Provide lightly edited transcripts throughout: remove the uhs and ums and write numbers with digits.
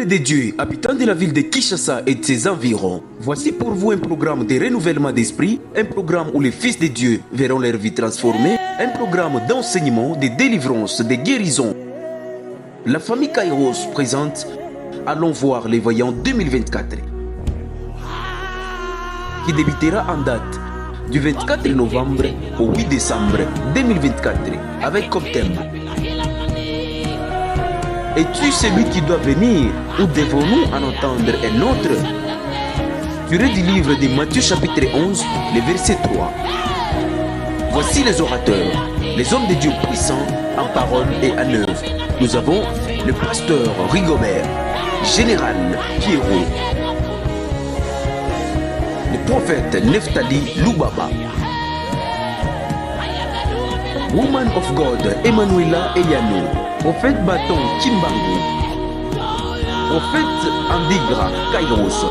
Peuple de Dieu, habitants de la ville de Kinshasa et de ses environs, voici pour vous un programme de renouvellement d'esprit, un programme où les fils de Dieu verront leur vie transformée, un programme d'enseignement, de délivrance, de guérison. La famille Kairos présente Allons voir les voyants 2024, qui débutera en date du 24 novembre au 8 décembre 2024, avec comme thème: es-tu celui qui doit venir ou devons-nous en entendre un autre? Tiré du livre de Matthieu chapitre 11, le verset 3. Voici les orateurs, les hommes de Dieu puissants en parole et en œuvre. Nous avons le pasteur Rigobert, général Pierrot, le prophète Neftali Lubaba, Woman of God Emmanuela Eliano, prophète Bâton Kimbangu, prophète Andigra Kairos,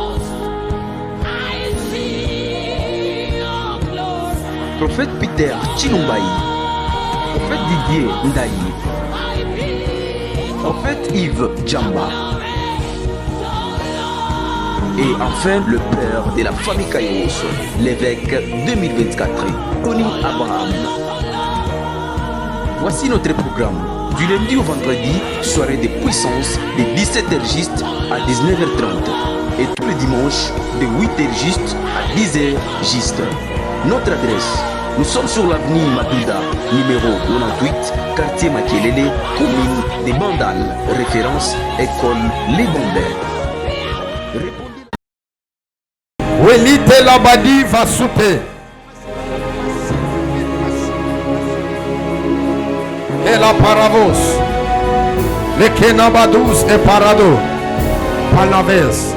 prophète Peter Chilumbaï, prophète Didier Ndaï, prophète Yves Djamba, et enfin le père de la famille Kairos, l'évêque 2024, Tony Abraham. Voici notre programme. Du lundi au vendredi, soirée de puissance de 17h juste à 19h30 et tous les dimanches de 8h juste à 10h juste. Notre adresse: nous sommes sur l'avenue Maduda, numéro 98, quartier Makelele, commune de Bandal, référence école Les Bombers. Welite Labadi va souper. Et la paravos, le kenabadous et parado, palaves.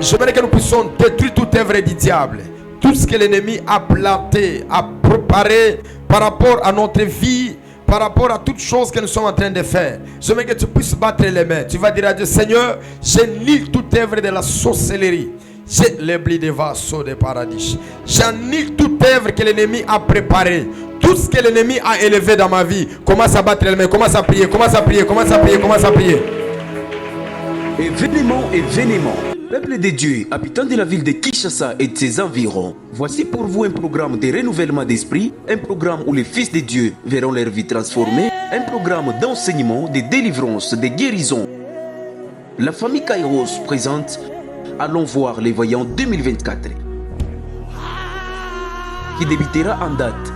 J'aimerais que nous puissions détruire toute œuvre du diable, tout ce que l'ennemi a planté, a préparé par rapport à notre vie, par rapport à toutes choses que nous sommes en train de faire. J'aimerais que tu puisses battre les mains. Tu vas dire à Dieu: Seigneur, j'annule toute œuvre de la sorcellerie. J'ai l'éblis des vassaux des paradis. J'annule toute œuvre que l'ennemi a préparée. Tout ce que l'ennemi a élevé dans ma vie. Commence à battre les mains, commence à prier, commence à prier, commence à prier, commence à prier. Événement, peuple de Dieu, habitants de la ville de Kinshasa et de ses environs, voici pour vous un programme de renouvellement d'esprit, un programme où les fils de Dieu verront leur vie transformée, un programme d'enseignement, de délivrance, de guérison. La famille Kairos présente Allons voir les voyants 2024, qui débutera en date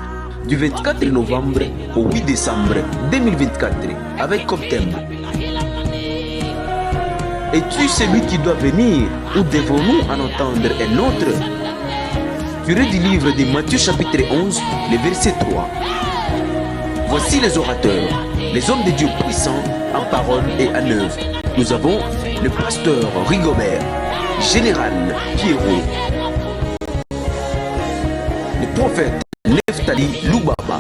du 24 novembre au 8 décembre 2024, avec comme thème: es-tu celui qui doit venir ou devons-nous en entendre un autre? Tiré du livre de Matthieu chapitre 11, le verset 3. Voici les orateurs, les hommes de Dieu puissants en parole et en œuvre. Nous avons le pasteur Rigobert, général Pierrot, le prophète Neftali Lubaba,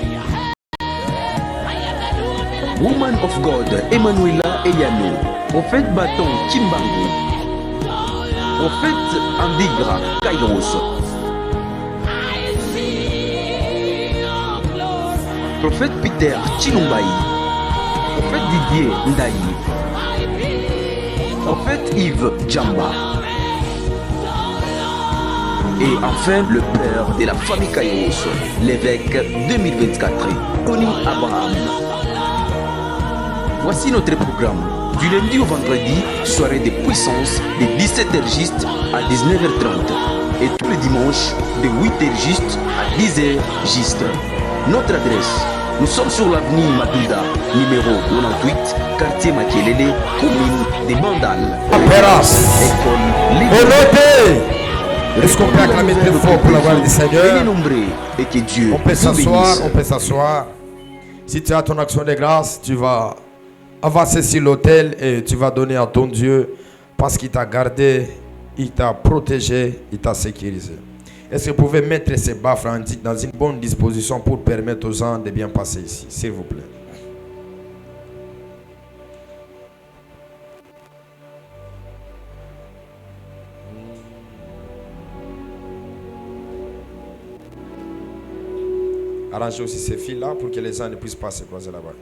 Woman of God Emmanuela Eliano, prophète Bâton Kimbangu, prophète Andigra Kairos, prophète Peter Chilumbaï, prophète Didier Ndaï, prophète Yves Djamba, et enfin le père de la famille Kairos, l'évêque 2024, Tony Abraham. Voici notre programme. Du lundi au vendredi, soirée de puissance de 17h juste à 19h30 et tous les dimanches de 8h juste à 10h juste. Notre adresse: nous sommes sur l'avenue Maduda, numéro 98, quartier Makelele, commune de Bandal, école Les Bombers. Est-ce qu'on peut acclamer très fort pour la gloire du Seigneur? Et que Dieu on peut s'asseoir, on peut s'asseoir. Si tu as ton action de grâce, tu vas avancer sur l'autel et tu vas donner à ton Dieu parce qu'il t'a gardé, il t'a protégé, il t'a sécurisé. Est-ce que vous pouvez mettre ces baffes dans une bonne disposition pour permettre aux gens de bien passer ici, s'il vous plaît? Arrangez aussi ces fils-là pour que les gens ne puissent pas se croiser là-bas.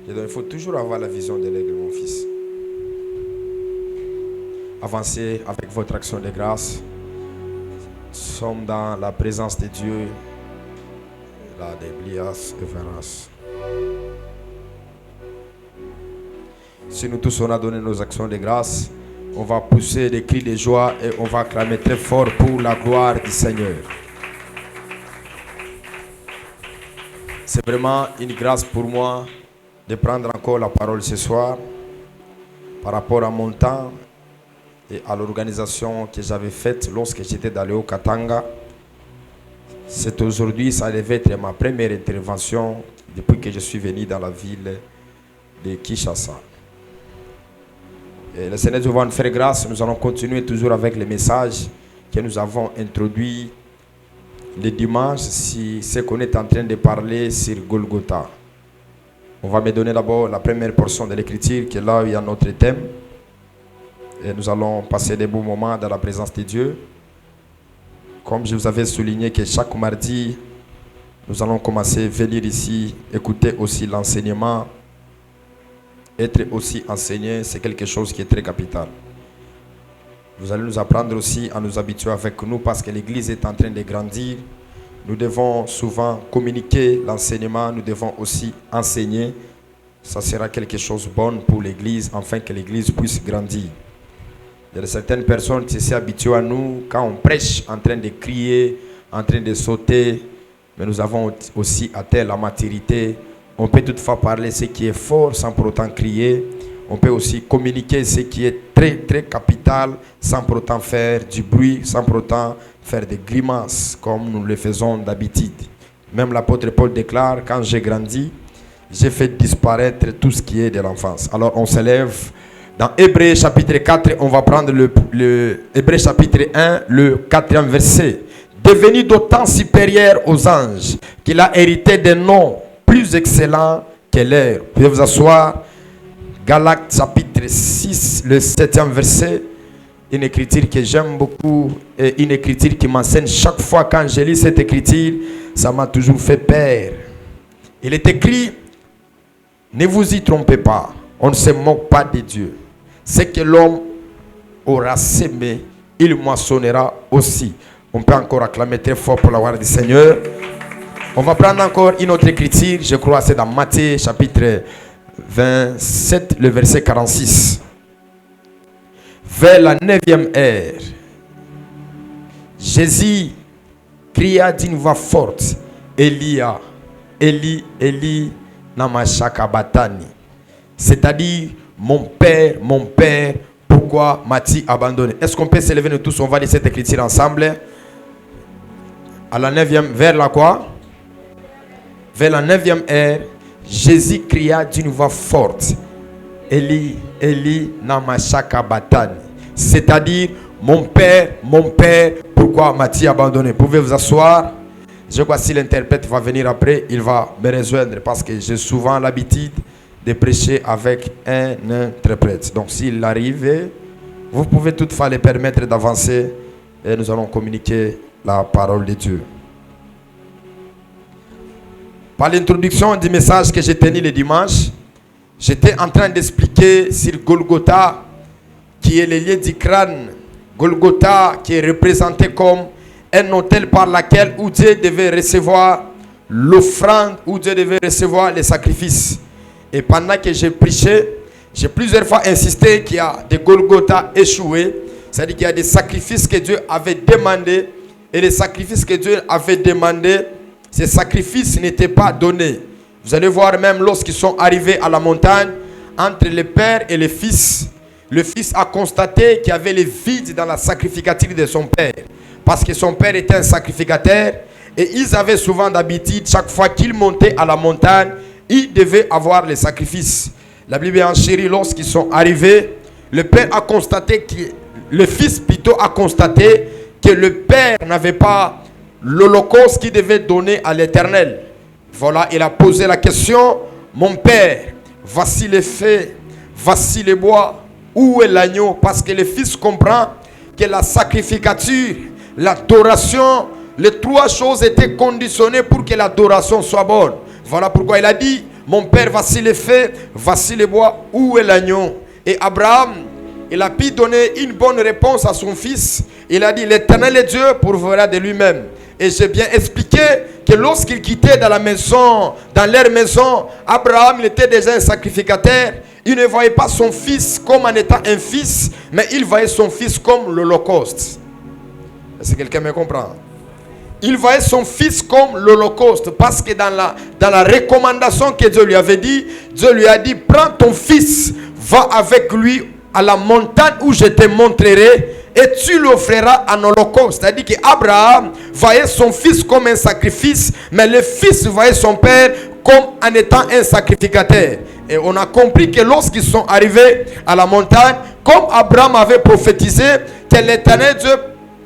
Il faut toujours avoir la vision de l'aigle, mon fils. Avancez avec votre action de grâce. Nous sommes dans la présence de Dieu. La déblias et veras. Si nous tous on a donné nos actions de grâce, on va pousser des cris de joie et on va acclamer très fort pour la gloire du Seigneur. C'est vraiment une grâce pour moi de prendre encore la parole ce soir par rapport à mon temps et à l'organisation que j'avais faite lorsque j'étais dans le Haut-Katanga. C'est aujourd'hui, ça devait être ma première intervention depuis que je suis venu dans la ville de Kinshasa. Et le Seigneur va nous faire grâce. Nous allons continuer toujours avec les messages que nous avons introduits le dimanche. Si c'est qu'on est en train de parler sur Golgotha. On va me donner d'abord la première portion de l'écriture qui est là où il y a notre thème. Et nous allons passer des bons moments dans la présence de Dieu. Comme je vous avais souligné que chaque mardi, nous allons commencer à venir ici, écouter aussi l'enseignement. Être aussi enseigné, c'est quelque chose qui est très capital. Vous allez nous apprendre aussi à nous habituer avec nous parce que l'Église est en train de grandir. Nous devons souvent communiquer l'enseignement, nous devons aussi enseigner. Ça sera quelque chose de bon pour l'Église, afin que l'Église puisse grandir. Il y a certaines personnes qui s'y habituent à nous quand on prêche en train de crier, en train de sauter. Mais nous avons aussi atteint la maturité. On peut toutefois parler ce qui est fort sans pour autant crier. On peut aussi communiquer ce qui est très très capital sans pour autant faire du bruit, sans pour autant faire des grimaces comme nous le faisons d'habitude. Même l'apôtre Paul déclare, quand j'ai grandi, j'ai fait disparaître tout ce qui est de l'enfance. Alors on s'élève dans Hébreux chapitre 4, on va prendre le Hébreux chapitre 1, le 4e verset. Devenu d'autant supérieur aux anges qu'il a hérité des noms plus excellent que leur. Vous pouvez vous asseoir. Galates chapitre 6, le 7e verset. Une écriture que j'aime beaucoup et une écriture qui m'enseigne chaque fois quand je lis cette écriture, ça m'a toujours fait peur. Il est écrit, ne vous y trompez pas, on ne se moque pas de Dieu. Ce que l'homme aura sémé, il moissonnera aussi. On peut encore acclamer très fort pour la gloire du Seigneur. On va prendre encore une autre écriture, je crois c'est dans Matthieu chapitre 27, le verset 46. Vers la 9e heure, Jésus cria d'une voix forte, Elia, Eli, Eli, nama shakabatani. C'est-à-dire, mon Père, pourquoi m'as-tu abandonné? Est-ce qu'on peut s'élever nous tous, on va lire cette écriture ensemble? À la 9e, vers la quoi? Vers la 9e heure, Jésus cria d'une voix forte, Eli, Eli, nama shakabatani. C'est-à-dire, mon Père, pourquoi m'as-tu abandonné? Pouvez vous asseoir? Je crois que si l'interprète va venir après, il va me rejoindre parce que j'ai souvent l'habitude de prêcher avec un interprète. Donc s'il arrive, vous pouvez toutefois les permettre d'avancer et nous allons communiquer la parole de Dieu. Par l'introduction du message que j'ai tenu le dimanche, j'étais en train d'expliquer sur Golgotha, qui est le lieu du crâne. Golgotha qui est représenté comme un autel par lequel où Dieu devait recevoir l'offrande, où Dieu devait recevoir les sacrifices. Et pendant que j'ai prêché, j'ai plusieurs fois insisté qu'il y a des Golgotha échoués. C'est-à-dire qu'il y a des sacrifices que Dieu avait demandés. Et les sacrifices que Dieu avait demandés, ces sacrifices n'étaient pas donnés. Vous allez voir même lorsqu'ils sont arrivés à la montagne, entre le Père et le Fils a constaté qu'il y avait le vide dans la sacrificature de son Père. Parce que son Père était un sacrificateur. Et ils avaient souvent d'habitude, chaque fois qu'ils montaient à la montagne, ils devaient avoir les sacrifices. La Bible est enchérie, lorsqu'ils sont arrivés, le Père a constaté que le Fils plutôt a constaté que le Père n'avait pas l'holocauste qu'il devait donner à l'Éternel. Voilà, il a posé la question, mon Père, voici les feux, voici les bois, où est l'agneau? Parce que le Fils comprend que la sacrificature, l'adoration, les trois choses étaient conditionnées pour que l'adoration soit bonne. Voilà pourquoi il a dit, mon père, voici les faits, voici les bois, où est l'agneau? Et Abraham, il a pu donner une bonne réponse à son fils. Il a dit, l'Éternel est Dieu pourvoira de lui-même. Et j'ai bien expliqué que lorsqu'il quittait dans la maison, dans leur maison, Abraham, il était déjà un sacrificateur. Il ne voyait pas son fils comme en étant un fils, mais il voyait son fils comme l'Holocauste. Est-ce que quelqu'un me comprend? Il voyait son fils comme l'Holocauste, parce que dans la recommandation que Dieu lui avait dit, Dieu lui a dit, prends ton fils, va avec lui à la montagne où je te montrerai, et tu l'offriras en holocauste. C'est-à-dire qu'Abraham voyait son fils comme un sacrifice, mais le fils voyait son père comme en étant un sacrificateur. Et on a compris que lorsqu'ils sont arrivés à la montagne, comme Abraham avait prophétisé, que l'Éternel Dieu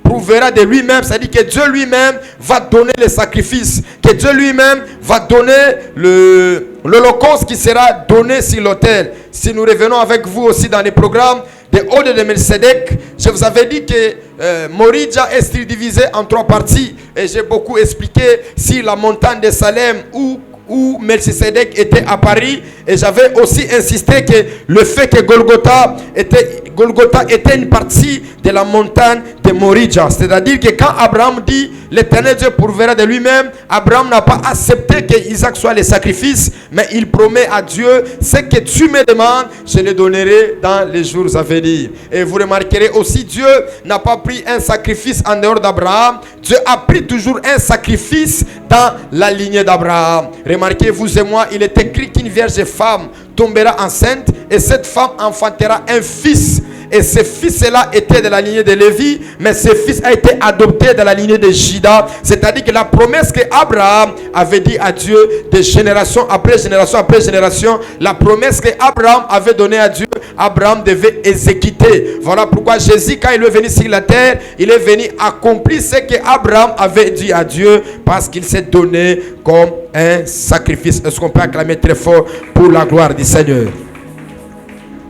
prouvera de lui-même, c'est-à-dire que Dieu lui-même va donner le sacrifice, que Dieu lui-même va donner l'holocauste qui sera donné sur l'autel. Si nous revenons avec vous aussi dans les programmes des Odes de Melchizedek, je vous avais dit que Morija est divisé en 3 parties, et j'ai beaucoup expliqué si la montagne de Salem où Melchizedek était à Paris, et j'avais aussi insisté que le fait que Golgotha était une partie de la montagne de Morija. C'est-à-dire que quand Abraham dit l'Éternel Dieu pourverra de lui-même, Abraham n'a pas accepté que Isaac soit le sacrifice, mais il promet à Dieu, ce que tu me demandes, je le donnerai dans les jours à venir. Et vous remarquerez aussi, Dieu n'a pas pris un sacrifice en dehors d'Abraham, Dieu a pris toujours un sacrifice dans la lignée d'Abraham. Remarquez, vous et moi, il est écrit qu'une vierge femme tombera enceinte et cette femme enfantera un fils. Et ce fils-là était de la lignée de Lévi, mais ce fils a été adopté de la lignée de Juda. C'est-à-dire que la promesse que Abraham avait dit à Dieu de génération après génération après génération, la promesse que Abraham avait donnée à Dieu, Abraham devait exécuter. Voilà pourquoi Jésus, quand il est venu sur la terre, il est venu accomplir ce que Abraham avait dit à Dieu, parce qu'il s'est donné comme un sacrifice. Est-ce qu'on peut acclamer très fort pour la gloire du Seigneur?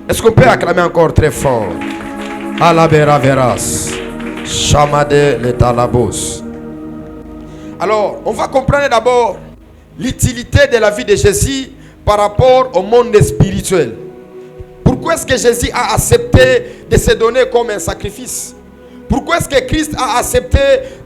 Est-ce qu'on peut acclamer encore très fort? Alabera veras, chamade le talabos. Alors, on va comprendre d'abord l'utilité de la vie de Jésus par rapport au monde spirituel. Pourquoi est-ce que Jésus a accepté de se donner comme un sacrifice? Pourquoi est-ce que Christ a accepté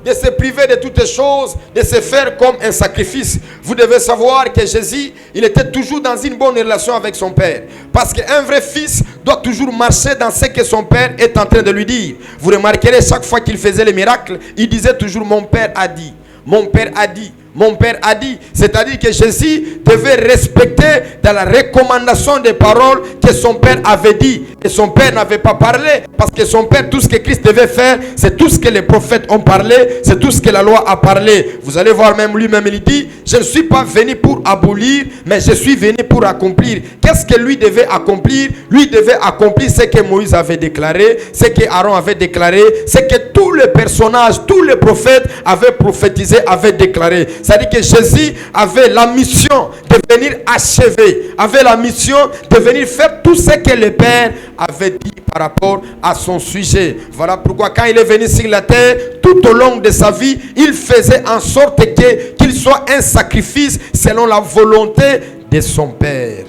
de se priver de toutes choses, de se faire comme un sacrifice? Vous devez savoir que Jésus, il était toujours dans une bonne relation avec son Père. Parce qu'un vrai fils doit toujours marcher dans ce que son Père est en train de lui dire. Vous remarquerez, chaque fois qu'il faisait les miracles, il disait toujours « Mon Père a dit, mon Père a dit ». Mon Père a dit, c'est-à-dire que Jésus devait respecter dans la recommandation des paroles que son Père avait dit. Et son Père n'avait pas parlé, parce que son Père, tout ce que Christ devait faire, c'est tout ce que les prophètes ont parlé, c'est tout ce que la loi a parlé. Vous allez voir même lui-même, il dit, je ne suis pas venu pour abolir, mais je suis venu pour accomplir. Qu'est-ce que lui devait accomplir? Lui devait accomplir ce que Moïse avait déclaré, ce que Aaron avait déclaré, ce que tous les personnages, tous les prophètes avaient prophétisé, avaient déclaré. C'est-à-dire que Jésus avait la mission de venir achever, avait la mission de venir faire tout ce que le Père avait dit par rapport à son sujet. Voilà pourquoi quand il est venu sur la terre, tout au long de sa vie, il faisait en sorte qu'il soit un sacrifice selon la volonté de son Père.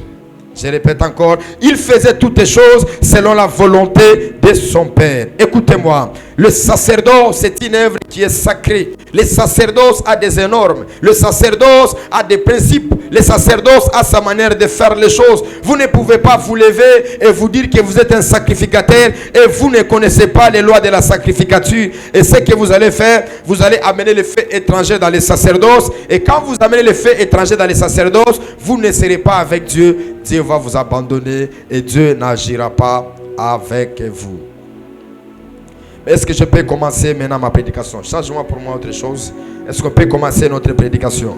Je répète encore, il faisait toutes les choses selon la volonté de son Père. Écoutez-moi, le sacerdoce, c'est une œuvre qui est sacrée. Le sacerdoce a des normes. Le sacerdoce a des principes. Le sacerdoce a sa manière de faire les choses. Vous ne pouvez pas vous lever et vous dire que vous êtes un sacrificateur et vous ne connaissez pas les lois de la sacrificature. Et ce que vous allez faire, vous allez amener les faits étrangers dans les sacerdoces. Et quand vous amenez les faits étrangers dans les sacerdoces, vous ne serez pas avec Dieu. Dieu va vous abandonner et Dieu n'agira pas avec vous. Est-ce que je peux commencer maintenant ma prédication? Change-moi pour moi autre chose. Est-ce qu'on peut commencer notre prédication?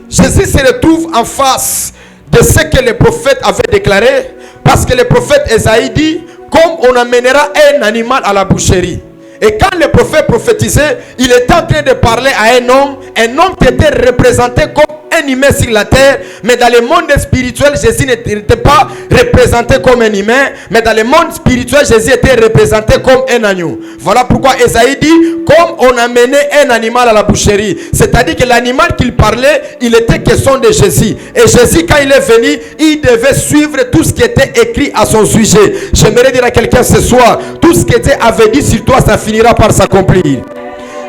Jésus se retrouve en face de ce que les prophètes avaient déclaré, parce que le prophète Esaïe dit, comme on amènera un animal à la boucherie, Et quand le prophète prophétisait, il était en train de parler à un homme qui était représenté comme un humain sur la terre, mais dans le monde spirituel, Jésus n'était pas représenté comme un humain, mais dans le monde spirituel, Jésus était représenté comme un agneau. Voilà pourquoi Esaïe dit, comme on amenait un animal à la boucherie, c'est-à-dire que l'animal qu'il parlait, il était question de Jésus. Et Jésus, quand il est venu, il devait suivre tout ce qui était écrit à son sujet. J'aimerais dire à quelqu'un ce soir, tout ce qui était avait dit sur toi, ça finira par s'accomplir.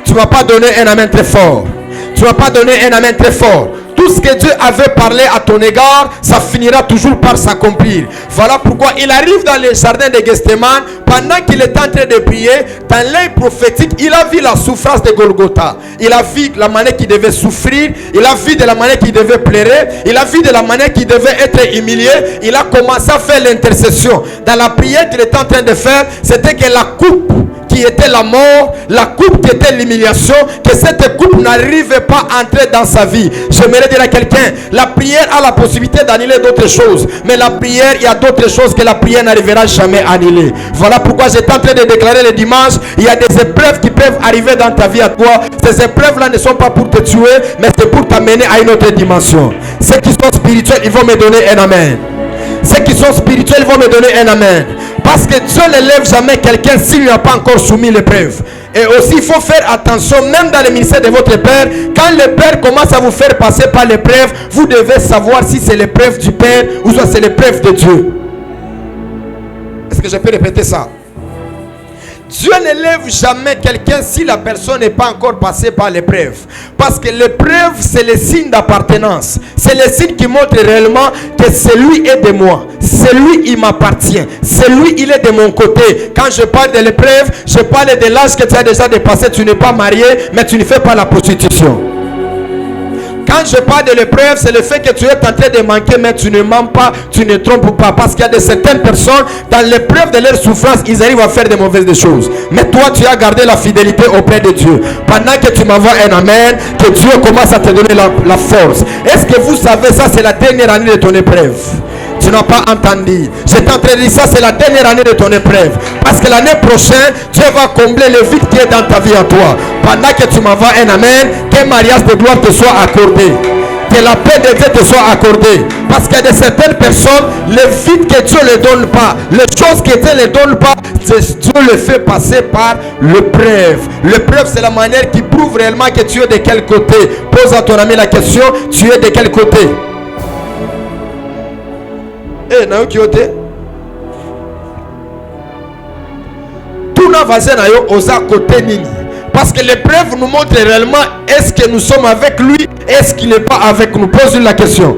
Tu ne vas pas donner un amen très fort. Tu ne vas pas donner un amen très fort. Tout ce que Dieu avait parlé à ton égard, ça finira toujours par s'accomplir. Voilà pourquoi il arrive dans le jardin de Gethsémane. Pendant qu'il est en train de prier, dans l'œil prophétique, il a vu la souffrance de Golgotha. Il a vu la manière qu'il devait souffrir. Il a vu de la manière qu'il devait pleurer. Il a vu de la manière qu'il devait être humilié. Il a commencé à faire l'intercession. Dans la prière qu'il était en train de faire, c'était que la coupe qui était la mort, la coupe qui était l'humiliation, que cette coupe n'arrivait pas à entrer dans sa vie. J'aimerais dire à quelqu'un, la prière a la possibilité d'annuler d'autres choses, mais la prière, il y a d'autres choses que la prière n'arrivera jamais à annuler. Voilà pourquoi j'étais en train de déclarer le dimanche, il y a des épreuves qui peuvent arriver dans ta vie à toi. Ces épreuves-là ne sont pas pour te tuer, mais c'est pour t'amener à une autre dimension. Ceux qui sont spirituels, ils vont me donner un amen. Ceux qui sont spirituels vont me donner un amen. Parce que Dieu ne lève jamais quelqu'un s'il n'a pas encore soumis l'épreuve. Et aussi il faut faire attention, même dans le ministère de votre Père, quand le Père commence à vous faire passer par l'épreuve, vous devez savoir si c'est l'épreuve du Père ou soit c'est l'épreuve de Dieu. Est-ce que je peux répéter ça? Dieu ne lève jamais quelqu'un si la personne n'est pas encore passée par l'épreuve. Parce que l'épreuve, c'est le signe d'appartenance. C'est le signe qui montre réellement que celui est de moi. Celui, il m'appartient. Celui, il est de mon côté. Quand je parle de l'épreuve, je parle de l'âge que tu as déjà dépassé. Tu n'es pas marié, mais tu ne fais pas la prostitution. Quand je parle de l'épreuve, c'est le fait que tu es en train de manquer, mais tu ne mens pas, tu ne trompes pas. Parce qu'il y a de certaines personnes, dans l'épreuve de leur souffrance, ils arrivent à faire de mauvaises choses. Mais toi, tu as gardé la fidélité auprès de Dieu. Pendant que tu m'envoies un amen, que Dieu commence à te donner la force. Est-ce que vous savez ça, c'est la dernière année de ton épreuve? Tu n'as pas entendu. J'étais en train de dire ça, c'est la dernière année de ton épreuve. Parce que l'année prochaine, Dieu va combler le vide qui est dans ta vie à toi. Pendant que tu m'envoies un amen, qu'un mariage de gloire te soit accordé. Que la paix de Dieu te soit accordée. Parce qu'il y a de certaines personnes, le vide que Dieu ne donne pas, les choses que Dieu ne donne pas, Dieu le fait passer par l'épreuve. L'épreuve, c'est la manière qui prouve réellement que tu es de quel côté. Pose à ton ami la question, tu es de quel côté? Eh, na yo kiote. Tout na vazen na yo oza côté nini. Parce que l'épreuve nous montre réellement est-ce que nous sommes avec lui, est-ce qu'il n'est pas avec nous. Pose-lui la question.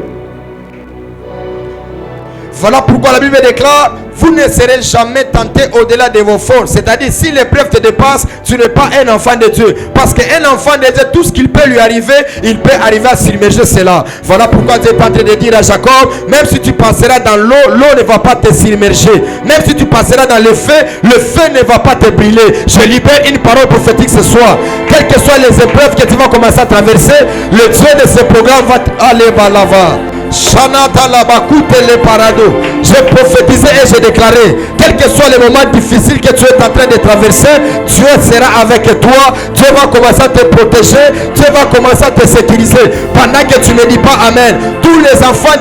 Voilà pourquoi la Bible déclare, vous ne serez jamais tenté au-delà de vos forces. C'est-à-dire, si l'épreuve te dépasse, tu n'es pas un enfant de Dieu. Parce qu'un enfant de Dieu, tout ce qu'il peut lui arriver, il peut arriver à s'immerger cela. Voilà pourquoi Dieu est en train de dire à Jacob, même si tu passeras dans l'eau, l'eau ne va pas te s'immerger. Même si tu passeras dans le feu ne va pas te brûler. Je libère une parole prophétique ce soir. Quelles que soient les épreuves que tu vas commencer à traverser, le Dieu de ce programme va aller balava. Shanata Labakute le parado. J'ai prophétisé et j'ai déclaré, quels que soient les moments difficiles que tu es en train de traverser, Dieu sera avec toi. Dieu va commencer à te protéger. Dieu va commencer à te sécuriser. Pendant que tu ne dis pas Amen, tous les enfants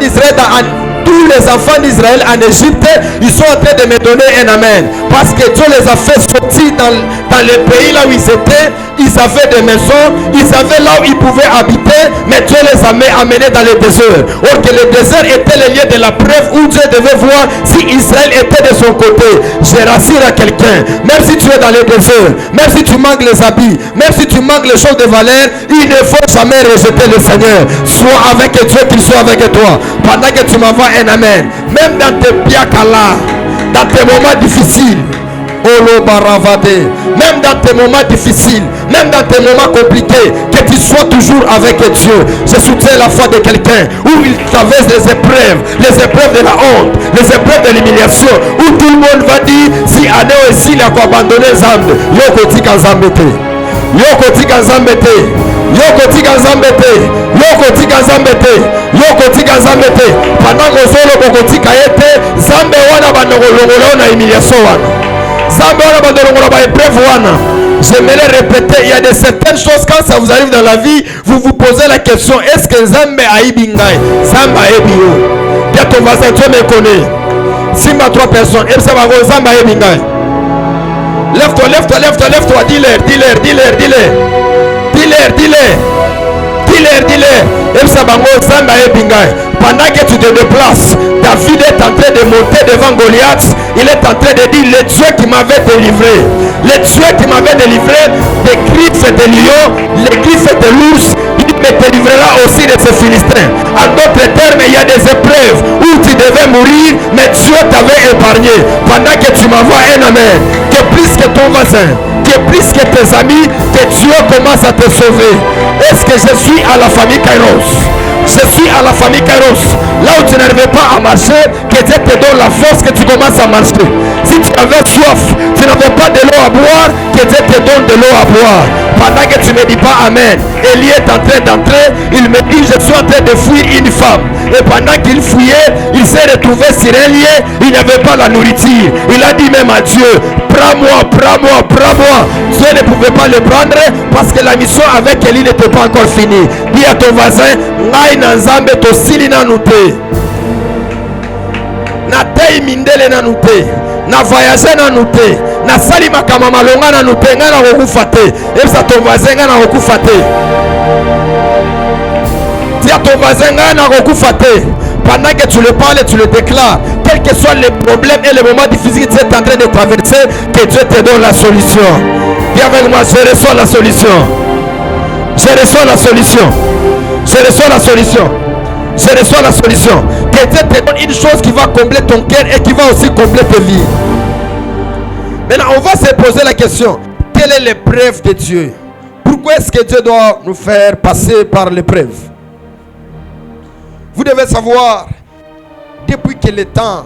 d'Israël en Égypte, ils sont en train de me donner un amen. Parce que Dieu les a fait sortir dans le pays là où ils étaient. Ils avaient des maisons, ils avaient là où ils pouvaient habiter, mais Dieu les a amenés dans le désert. Or que le désert était le lieu de la preuve où Dieu devait voir si Israël était de son côté. Je rassure à quelqu'un, même si tu es dans le désert, même si tu manques les habits, même si tu manques les choses de valeur, il ne faut jamais rejeter le Seigneur. Sois avec Dieu, qu'il soit avec toi. Pendant que tu m'envoies un amen, même dans tes biakala, dans tes moments difficiles, même dans tes moments difficiles, même dans tes moments compliqués, que tu sois toujours avec Dieu. Je soutiens la foi de quelqu'un où il traverse les épreuves de la honte, les épreuves de l'humiliation, où tout le monde va dire si Anéo et s'il a abandonné Zambé, Yokotika Zambete, Yokotika Zambete, Yokotika Zambete, Yokotika Zambete, Yokotika Zambete. Pendant que Zolo Kokotika était, Zambé wana banongolongolo na humiliation wana. J'aimerais répéter, il y a de certaines choses, quand ça vous arrive dans la vie, vous vous posez la question, est-ce que Nzambe aibingai? Nzambe aibio. Dis à ton voisin, Dieu me connaît. Simba 3 personnes, Nzambe aibingai. Lève-toi, lève-toi, lève-toi, lève-toi, dis-leur, dis-leur, dis-leur, dis-leur. Dis-leur, dis-leur. Dis-leur, dis-leur. Pendant que tu te déplaces, David est en train de monter devant Goliath. Il est en train de dire, le Dieu qui m'avait délivré, le Dieu qui m'avait délivré des griffes de lion, les griffes de l'ours, il me délivrera aussi de ces Philistins. En d'autres termes, il y a des épreuves où tu devais mourir, mais Dieu t'avait épargné. Pendant que tu m'envoies un amen, que plus que ton voisin, que plus que tes amis, que Dieu commence à te sauver. Est-ce que je suis à la famille Kairos? Je suis à la famille Kairos. Là où tu n'arrivais pas à marcher, que Dieu te donne la force que tu commences à marcher. Si tu avais soif, tu n'avais pas de l'eau à boire, que Dieu te donne de l'eau à boire. Pendant que tu ne me dis pas amen, Élie est en train d'entrer, il me dit, je suis en train de fuir une femme. Et pendant qu'il fouillait, il s'est retrouvé sur un lit, il n'avait pas la nourriture. Il a dit même à Dieu, prends-moi, prends-moi, prends-moi. Dieu ne pouvait pas le prendre parce que la mission avec Élie n'était pas encore finie. Dis à ton voisin, ngai na nzambe to sili na nute. Na tei mindele na nute. Na voyage na nute. Na sali makama malonga na nute. Nga na kokufa te. Epsa ton voisin nga na kokufa te. Dis à ton voisin nga na kokufa te. Pendant que tu le parles et tu le déclares, quels que soient les problèmes et les moments difficiles que tu es en train de traverser, que Dieu te donne la solution. Dis avec moi, je reçois la solution. Je reçois la solution. Je reçois la solution. Je reçois la solution. Que Dieu te donne une chose qui va combler ton cœur et qui va aussi combler tes vies. Maintenant, on va se poser la question. Quelle est l'épreuve de Dieu? Pourquoi est-ce que Dieu doit nous faire passer par l'épreuve? Vous devez savoir, depuis que le temps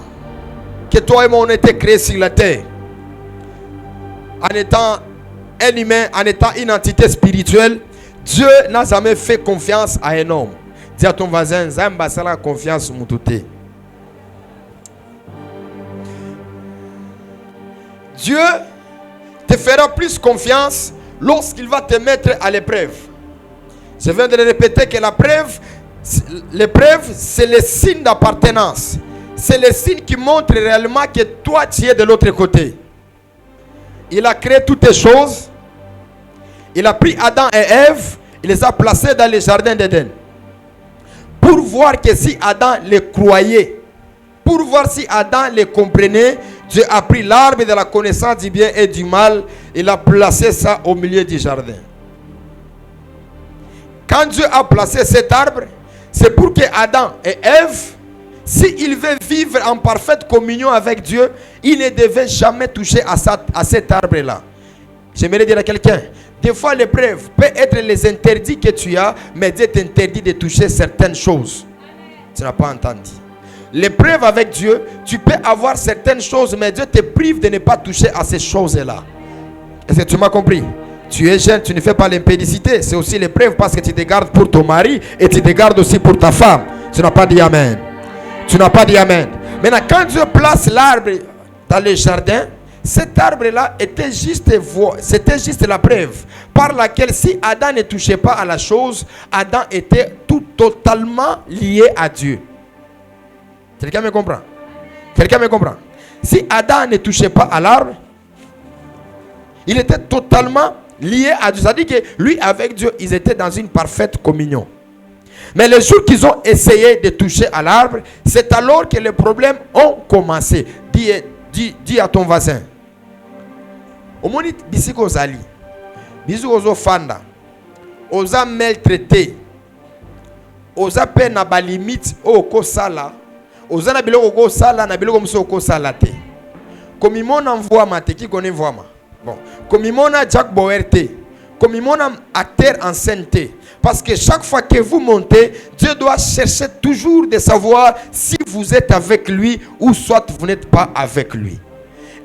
que toi et moi on a été créés sur la terre, en étant un humain, en étant une entité spirituelle, Dieu n'a jamais fait confiance à un homme. Dis à ton voisin, Zamba sala confiance mutute. Dieu te fera plus confiance lorsqu'il va te mettre à l'épreuve. Je viens de le répéter que l'épreuve, c'est le signe d'appartenance. C'est le signe qui montre réellement que toi, tu es de l'autre côté. Il a créé toutes les choses. Il a pris Adam et Ève. Il les a placés dans le jardin d'Éden. Pour voir que si Adam les croyait, pour voir si Adam les comprenait, Dieu a pris l'arbre de la connaissance du bien et du mal. Il a placé ça au milieu du jardin. Quand Dieu a placé cet arbre, c'est pour que Adam et Ève, s'ils veulent vivre en parfaite communion avec Dieu, ils ne devaient jamais toucher à cet arbre-là. J'aimerais dire à quelqu'un, des fois l'épreuve peut être les interdits que tu as, mais Dieu t'interdit de toucher certaines choses. Tu n'as pas entendu. L'épreuve avec Dieu, tu peux avoir certaines choses, mais Dieu te prive de ne pas toucher à ces choses-là. Est-ce que tu m'as compris? Tu es jeune, tu ne fais pas l'impédicité. C'est aussi l'épreuve parce que tu te gardes pour ton mari et tu te gardes aussi pour ta femme. Tu n'as pas dit amen. Tu n'as pas dit amen. Maintenant, quand Dieu place l'arbre dans le jardin, cet arbre-là était juste la preuve par laquelle si Adam ne touchait pas à la chose, Adam était totalement lié à Dieu. Quelqu'un me comprend? Quelqu'un me comprend? Si Adam ne touchait pas à l'arbre, il était totalement lié à Dieu. C'est-à-dire que lui avec Dieu, ils étaient dans une parfaite communion. Mais le jour qu'ils ont essayé de toucher à l'arbre, c'est alors que les problèmes ont commencé. Dis à ton voisin. Omoni bisiko zali. Bisiko zo fanda. Oza maltraité. Oza pe na ba limite o ko sala. Oza na biloko ko sala na biloko muso ko sala te. Comme mon envoie mate qui connaît voix ma. Bon, comme il m'a Jack Boerté, comme il m'a acteur en sainteté, parce que chaque fois que vous montez, Dieu doit chercher toujours de savoir si vous êtes avec lui ou soit vous n'êtes pas avec lui.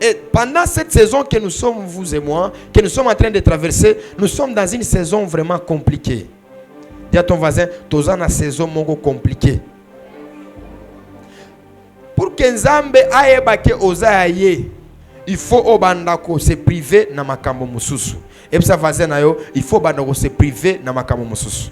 Et pendant cette saison que nous sommes, vous et moi, que nous sommes en train de traverser, nous sommes dans une saison vraiment compliquée. Dis à ton voisin, tu es dans une saison compliquée. Pour que Nzambe aye bake ozaye. il faut au bandako se priver na makambo mususu. Et ça voisin na yo, il faut bandako se priver na makambo mususu.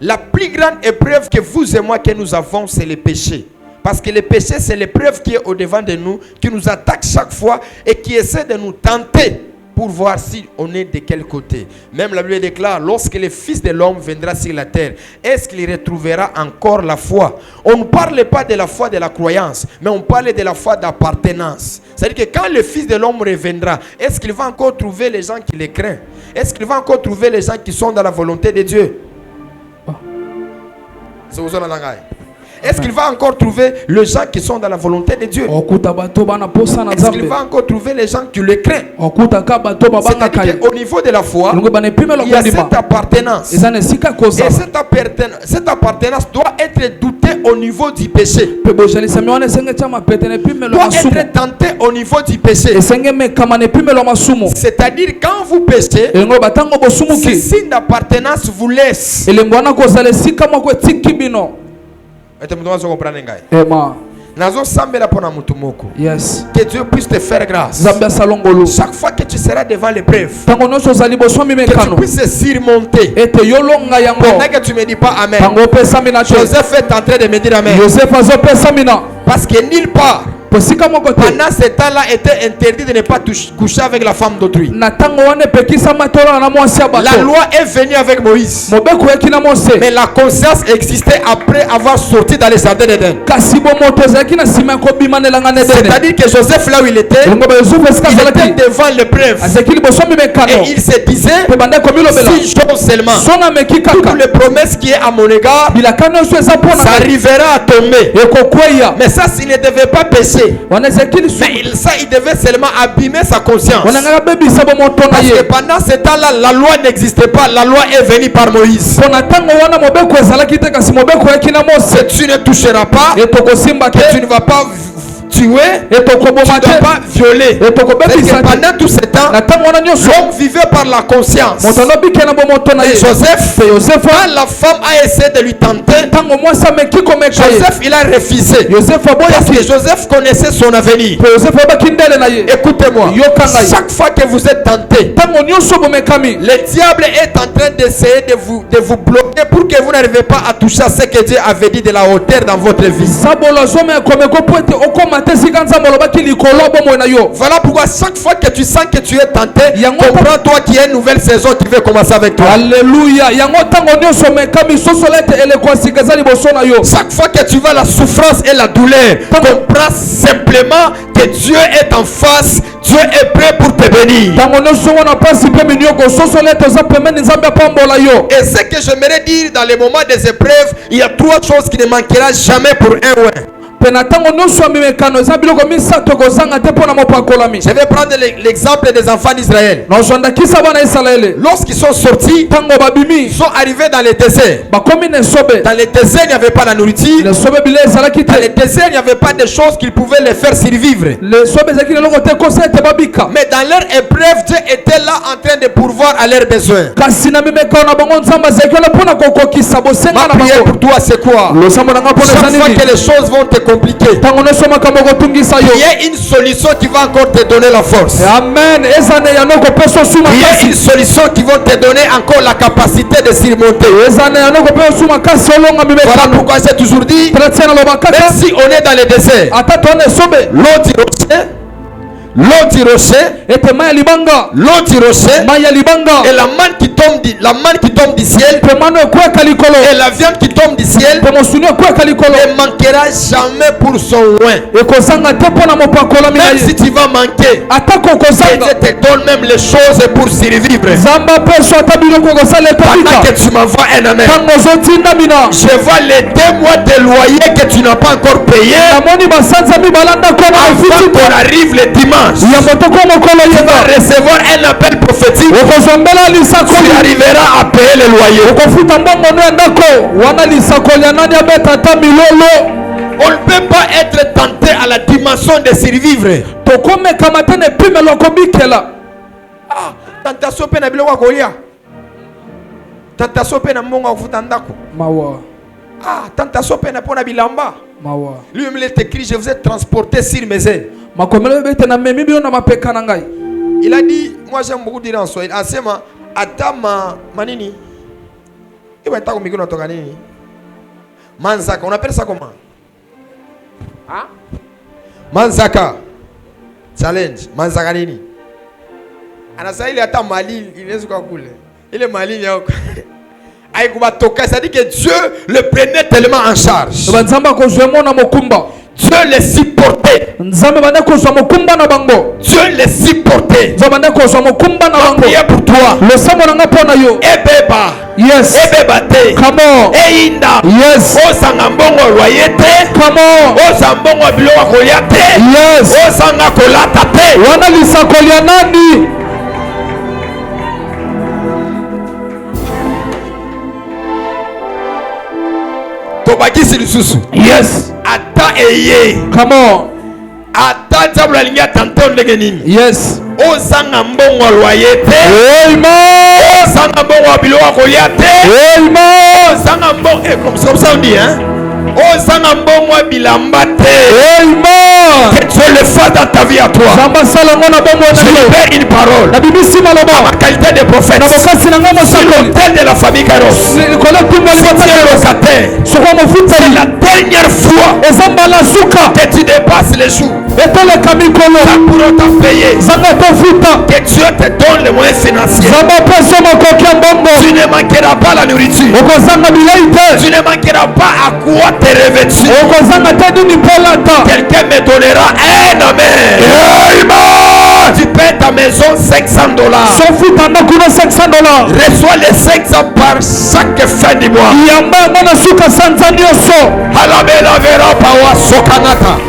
La plus grande épreuve que vous et moi que nous avons, c'est le péché. Parce que le péché, c'est l'épreuve qui est au-devant de nous, qui nous attaque chaque fois et qui essaie de nous tenter pour voir si on est de quel côté. Même la Bible déclare, lorsque le Fils de l'homme viendra sur la terre, est-ce qu'il retrouvera encore la foi? On ne parle pas de la foi de la croyance, mais on parle de la foi d'appartenance. C'est-à-dire que quand le Fils de l'homme reviendra, est-ce qu'il va encore trouver les gens qui le craignent? Est-ce qu'il va encore trouver les gens qui sont dans la volonté de Dieu? Est-ce qu'il va encore trouver les gens qui sont dans la volonté de Dieu? Est-ce qu'il va encore trouver les gens qui le craignent? C'est-à-dire qu'au niveau de la foi, il y a cette appartenance. Et cette appartenance doit être doutée au niveau du péché. Doit être tentée au niveau du péché. C'est-à-dire quand vous péchez, ce signe d'appartenance vous laisse. Yes. Que Dieu puisse te faire grâce. Chaque fois que tu seras devant l'épreuve, que tu puisses surmonter. Pendant que tu ne me dis pas Amen, Joseph est en train de me dire Amen. Parce que nulle part pendant ce temps-là était interdit de ne pas coucher avec la femme d'autrui. La loi est venue avec Moïse, mais la conscience existait après avoir sorti dans les jardins d'Éden. C'est-à-dire que Joseph, là où il était devant l'épreuve et il se disait, si j'ose seulement toutes les promesses qui est à mon égard, ça arrivera à tomber. Mais ça, s'il ne devait pas pécher, mais il devait seulement abîmer sa conscience. Parce que pendant ce temps-là, la loi n'existait pas. La loi est venue par Moïse. Que tu ne toucheras pas, que tu ne vas pas tuer, tu ne dois pas violer. Pendant tout ce temps, l'homme vivait par la conscience. Et Joseph, quand la femme a essayé de lui tenter, Joseph il a refusé. Parce que Joseph connaissait son avenir. Écoutez-moi, chaque fois que vous êtes tenté, le diable est en train d'essayer de vous bloquer pour que vous n'arrivez pas à toucher à ce que Dieu avait dit de la hauteur dans votre vie. Voilà pourquoi chaque fois que tu sens que tu es tenté, comprends-toi qu'il y a une nouvelle saison qui veut commencer avec toi. Alléluia. Chaque fois que tu vois la souffrance et la douleur, comprends simplement que Dieu est en face. Dieu est prêt pour te bénir. Et ce que j'aimerais dire dans les moments des épreuves, il y a trois choses qui ne manqueront jamais pour un ouin. Je vais prendre l'exemple des enfants d'Israël. Lorsqu'ils sont sortis, ils sont arrivés dans le désert. Dans le désert, il n'y avait pas la nourriture. Dans le désert, il n'y avait pas de choses qui pouvaient les faire survivre. Mais dans leur épreuve, Dieu était là en train de pourvoir à leurs besoins. Ma prière pour toi, c'est quoi? Chaque fois que les choses vont te compliquer, il y a une solution qui va encore te donner la force. Amen. Il y a une solution qui va te donner encore la capacité de surmonter. Voilà pourquoi j'ai toujours dit, même si on est dans le désert, l'eau du rocher, l'eau du rocher, et la manne qui tombe du ciel, et la viande qui tombe du ciel, ne manquera jamais pour son oin. Même si tu vas manquer, Dieu te donne même les choses pour survivre. Pendant que tu m'envoies un amen, je vois les 2 mois de loyer que tu n'as pas encore payé. Avant qu'on arrive le dimanche, tu vas recevoir un appel prophétique. Tu arriveras à payer le loyer. On ne peut pas être tenté à la dimension de survivre. Tentation pe na biloko kolia. Tentation pe na mbongo kufuta ndako. Tentation pe na pona bilamba. Lui-même il est écrit, je vous ai transporté sur mes ailes. Il a dit, moi j'aime beaucoup dire en soi, Asema, Atama, Manini. Il va être au micro dans nini. Manzaka, on appelle ça comment? Hein? Manzaka. Challenge. Manzaka nini. Anasa il est à Mali, il est quoi cool. Il est Mali, il est c'est-à-dire que Dieu le prenait tellement en charge. Dieu les supportait. Dieu les supportait. Priez pour toi. Ebeba. Yes. Ebebate. Come on. Einda. Yes. Osangambongo loyete. Come on. Osambongo bilowa koyate. Yes. Osanga kolata te. Wana lisakolia nani? Tobakisi lisusu. Yes. Ata eye. Come on. Ata tabula linga tanton ndenge nini. Yes. Osanga mbongo loyete. Amen. Osanga mbongo bilowa koyate. Amen. Osanga mbongo comme ça on dit hein. Osanga mbongo bilamba te. Amen. Que Dieu le fasse dans ta vie à toi. Je libère une parole. À ma qualité de prophète. Sur l'autel de la famille Kairos. Si tu es locataire, c'est la dernière fois que tu dépasses les jours. Ça pourra t'en payer. Que Dieu te donne les moyens financiers. Tu ne manqueras pas la nourriture. Tu ne manqueras pas à quoi te revêtir. Quelqu'un me donnera un amen. Tu payes ta maison $500. Reçois les 500 par chaque fin du mois.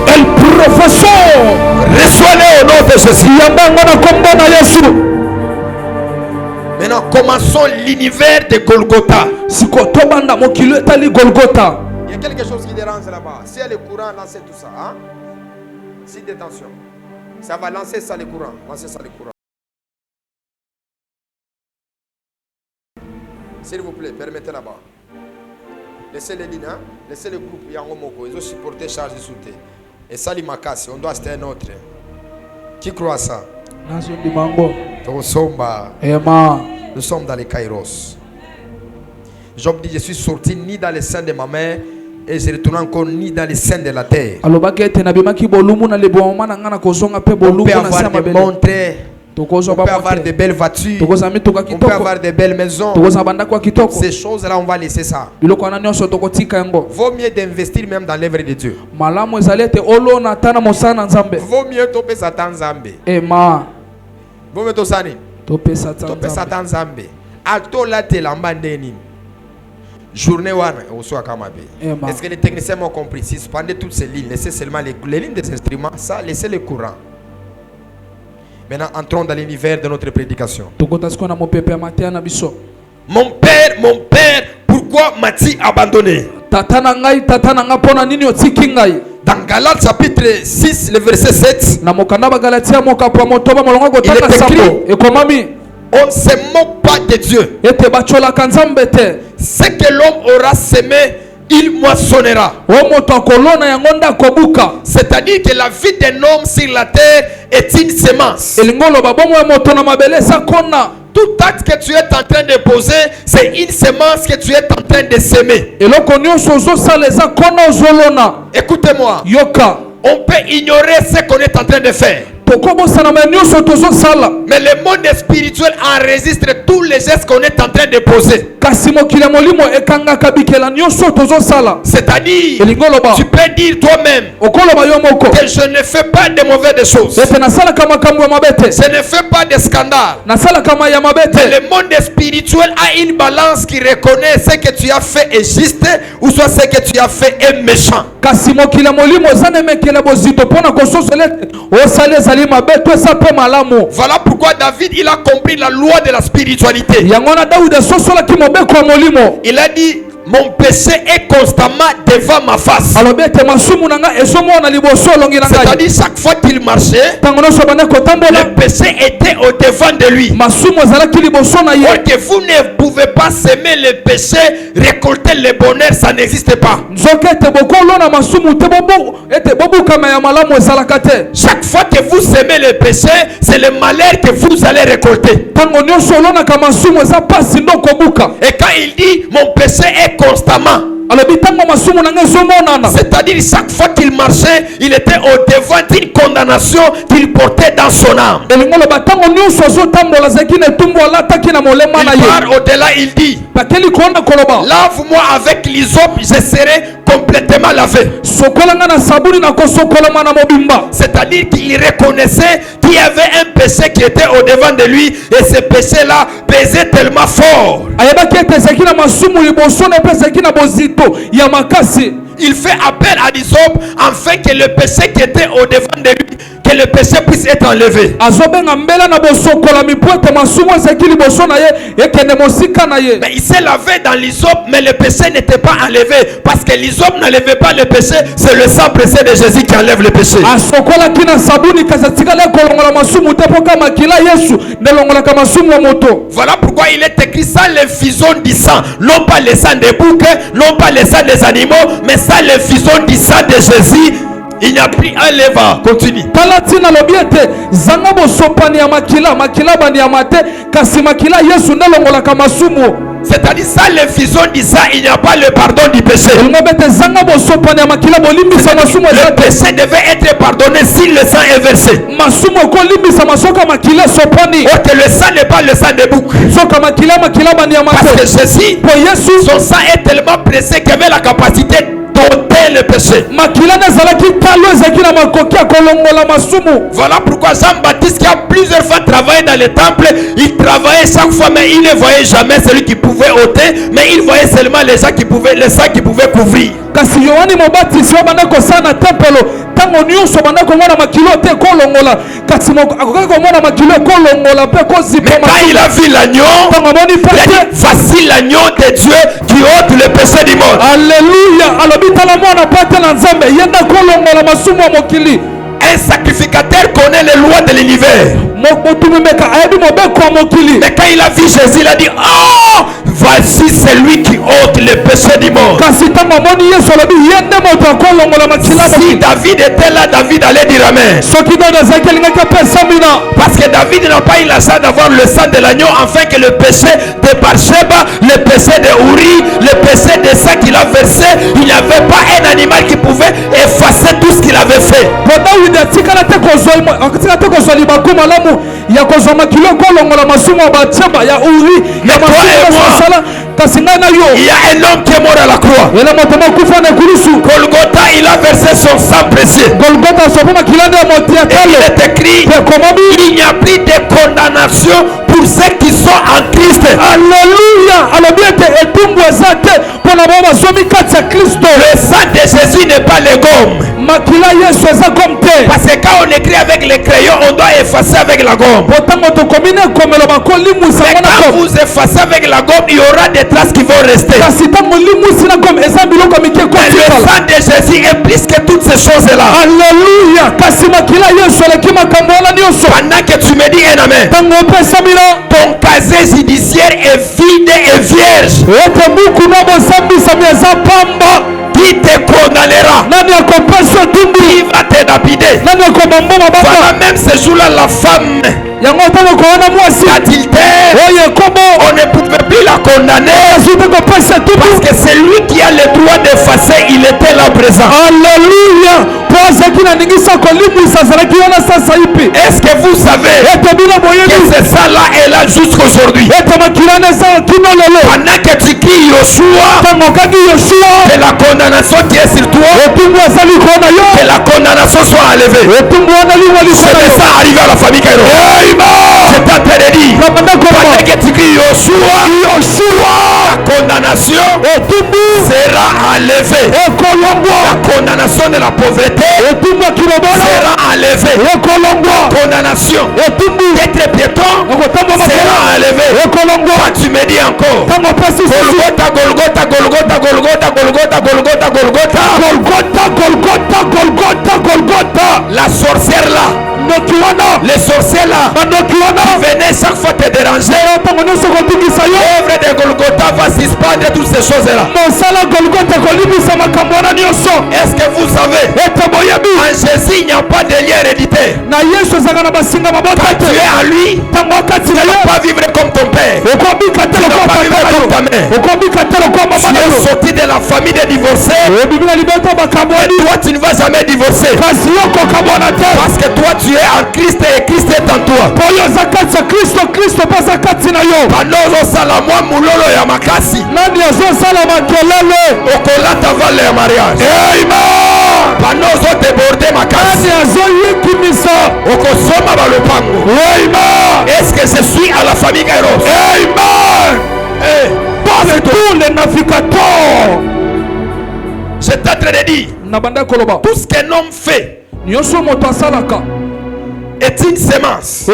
El professeur. Reçois-les au nom de Jésus. Maintenant, commençons l'univers de Golgotha. Il y a quelque chose qui dérange là-bas. Si elle est courant, lancez tout ça. Hein? Si détention. Ça va lancer ça le courant. Lancer ça le courant. S'il vous plaît, permettez là-bas. Laissez les lignes, hein? Laissez le groupe. Il y a un moko. Ils ont supporté charge de soutien. Et ça, l'Imakasi, on doit acheter un autre. Qui croit ça? Nous sommes dans les Kairos. Job dit, je suis sorti ni dans les seins de ma mère et je retourne encore ni dans les seins de la terre. On peut avoir des montres, on peut avoir de belles voitures, on peut avoir de belles maisons. Ces choses-là, on va laisser ça. Vaut mieux d'investir même dans l'œuvre de Dieu. Vaut mieux topé Satan Zambé. Vaut mieux topé Satan Zambé. Atola te lambandeni. Journée one, est-ce que les techniciens m'ont compris? Si suspendez toutes ces lignes, laissez seulement les lignes des instruments, ça, laissez le courant. Maintenant, entrons dans l'univers de notre prédication. Mon père, pourquoi m'as-tu abandonné? Dans Galates chapitre 6, le verset 7, il est écrit: on ne se moque pas de Dieu. Ce que l'homme aura semé, il moissonnera. C'est-à-dire que la vie d'un homme sur la terre est une semence. Tout acte que tu es en train de poser, c'est une semence que tu es en train de semer. Écoutez-moi. On peut ignorer ce qu'on est en train de faire. Mais le monde spirituel enregistre tous les gestes qu'on est en train de poser. C'est-à-dire, tu peux dire toi-même que je ne fais pas de mauvaises choses. Je ne fais pas de scandale. Mais le monde spirituel a une balance qui reconnaît ce que tu as fait est juste ou soit ce que tu as fait est méchant. Voilà pourquoi David il a compris la loi de la spiritualité. Il a dit mon péché est constamment devant ma face. C'est-à-dire chaque fois qu'il marchait, le péché était au devant de lui. Or que vous ne pouvez pas s'aimer le péché, récolter le bonheur, ça n'existe pas. Chaque fois que vous aimez le péché, c'est le malheur que vous allez récolter. Et quand il dit mon péché est constamment, c'est-à-dire chaque fois qu'il marchait, il était au devant d'une condamnation qu'il portait dans son âme. Il part au-delà, il dit, lave-moi avec l'hysope, je serai complètement lavé. C'est-à-dire qu'il reconnaissait qu'il y avait un péché qui était au devant de lui, et ce péché-là pesait tellement fort. Il fait appel à l'hysope afin que le péché qui était au devant de lui, que le péché puisse être enlevé. Mais il s'est lavé dans l'hysope, mais le péché n'était pas enlevé, parce que l'hysope n'enlevait pas le péché, c'est le sang précieux de Jésus qui enlève le péché. Voilà pourquoi il est écrit sans l'effusion du sang, non pas le sang des boucs, non pas le sang des animaux, mais sans l'effusion du sang de Jésus. Il n'y a plus un levain. Continue. C'est-à-dire sans l'effusion du sang, il n'y a pas le pardon du péché. Le péché devait être pardonné si le sang est versé. Or que le sang n'est pas le sang de bouc. Parce que Jésus, son sang est tellement pressé qu'il avait la capacité d'ôter le péché. Voilà pourquoi Jean-Baptiste, qui a plusieurs fois travaillé dans le temple, il travaillait chaque fois, mais il ne voyait jamais celui qui pouvait ôter, mais il voyait seulement les gens qui pouvaient, le sang qui pouvait couvrir. Mais quand il a vu l'agneau, il a dit, voici l'agneau de Dieu qui ôte le péché du monde. Alléluia. Un sacrificateur connaît les lois de l'univers. Mais quand il a vu Jésus, il a dit, oh, voici celui qui ôte le péché du monde. Si David était là, David allait dire amen. Parce que David n'a pas eu la chance d'avoir le sang de l'agneau, afin que le péché de Bathsheba, le péché de Uri, le péché de ça qu'il a versé, il n'y avait pas un animal qui pouvait effacer tout ce qu'il avait fait. Mais toi et moi, il y a un homme qui est mort à la croix. Golgotha, il a versé son sang précieux. Et il est écrit, il n'y a plus de condamnation pour ceux qui sont en Christ. Alléluia. Le sang de Jésus n'est pas le gomme. Parce que quand on écrit avec les crayons, on doit effacer avec la gomme. Mais quand vous effacez avec la gomme, il y aura des traces qui vont rester. Mais le sang de Jésus est plus que toutes ces choses-là. Alléluia. Pendant que tu me dis un amen, ton casier judiciaire est vide et vierge. Qui te condamnera? Qui va te lapider? Voilà, même ce jour-là, la femme adultère, on ne pouvait plus la condamner, parce que c'est lui qui a le droit d'effacer, il était là présent. Alléluia. Est-ce que vous savez que ce sang-là est là jusqu'aujourd'hui? Pendant que tu cries Yoshua, que la condamnation qui est sur toi, que la condamnation soit enlevée. C'est de ça arrivé à la famille Cairo. C'est en train de dire, pendant que tu cries Yoshua, la condamnation sera enlevée. La condamnation de la pauvreté sera enlevé. Condamnation. Être piéton sera enlevé. Quand tu me dis encore Golgotha, Golgotha, Golgotha, Golgotha, Golgotha, Golgotha, Golgotha, Golgotha, Golgotha. la sorcière là, les sorciers là, qui venaient chaque fois te déranger, l'œuvre de Golgotha va suspendre toutes ces choses là. Est-ce que vous savez, en Jésus il n'y a pas de lien héréditaire. Quand tu es en lui, tu ne vas pas vivre comme ton père, tu ne vas pas vivre comme ta mère. Tu es sorti de la famille des divorcés, et toi tu ne vas jamais divorcer, parce que toi tu es en Christ et Christ est en toi. Pendant salamwa mulolo ya makasi, okolata vale ya mariage. Amen. Pendant débordé makasi, okosoma ba lopango. Est-ce que je suis à la famille Kairos? Amen. Pas tous les navigateurs. Je t'ai dit, tout ce qu'un homme fait est une semence.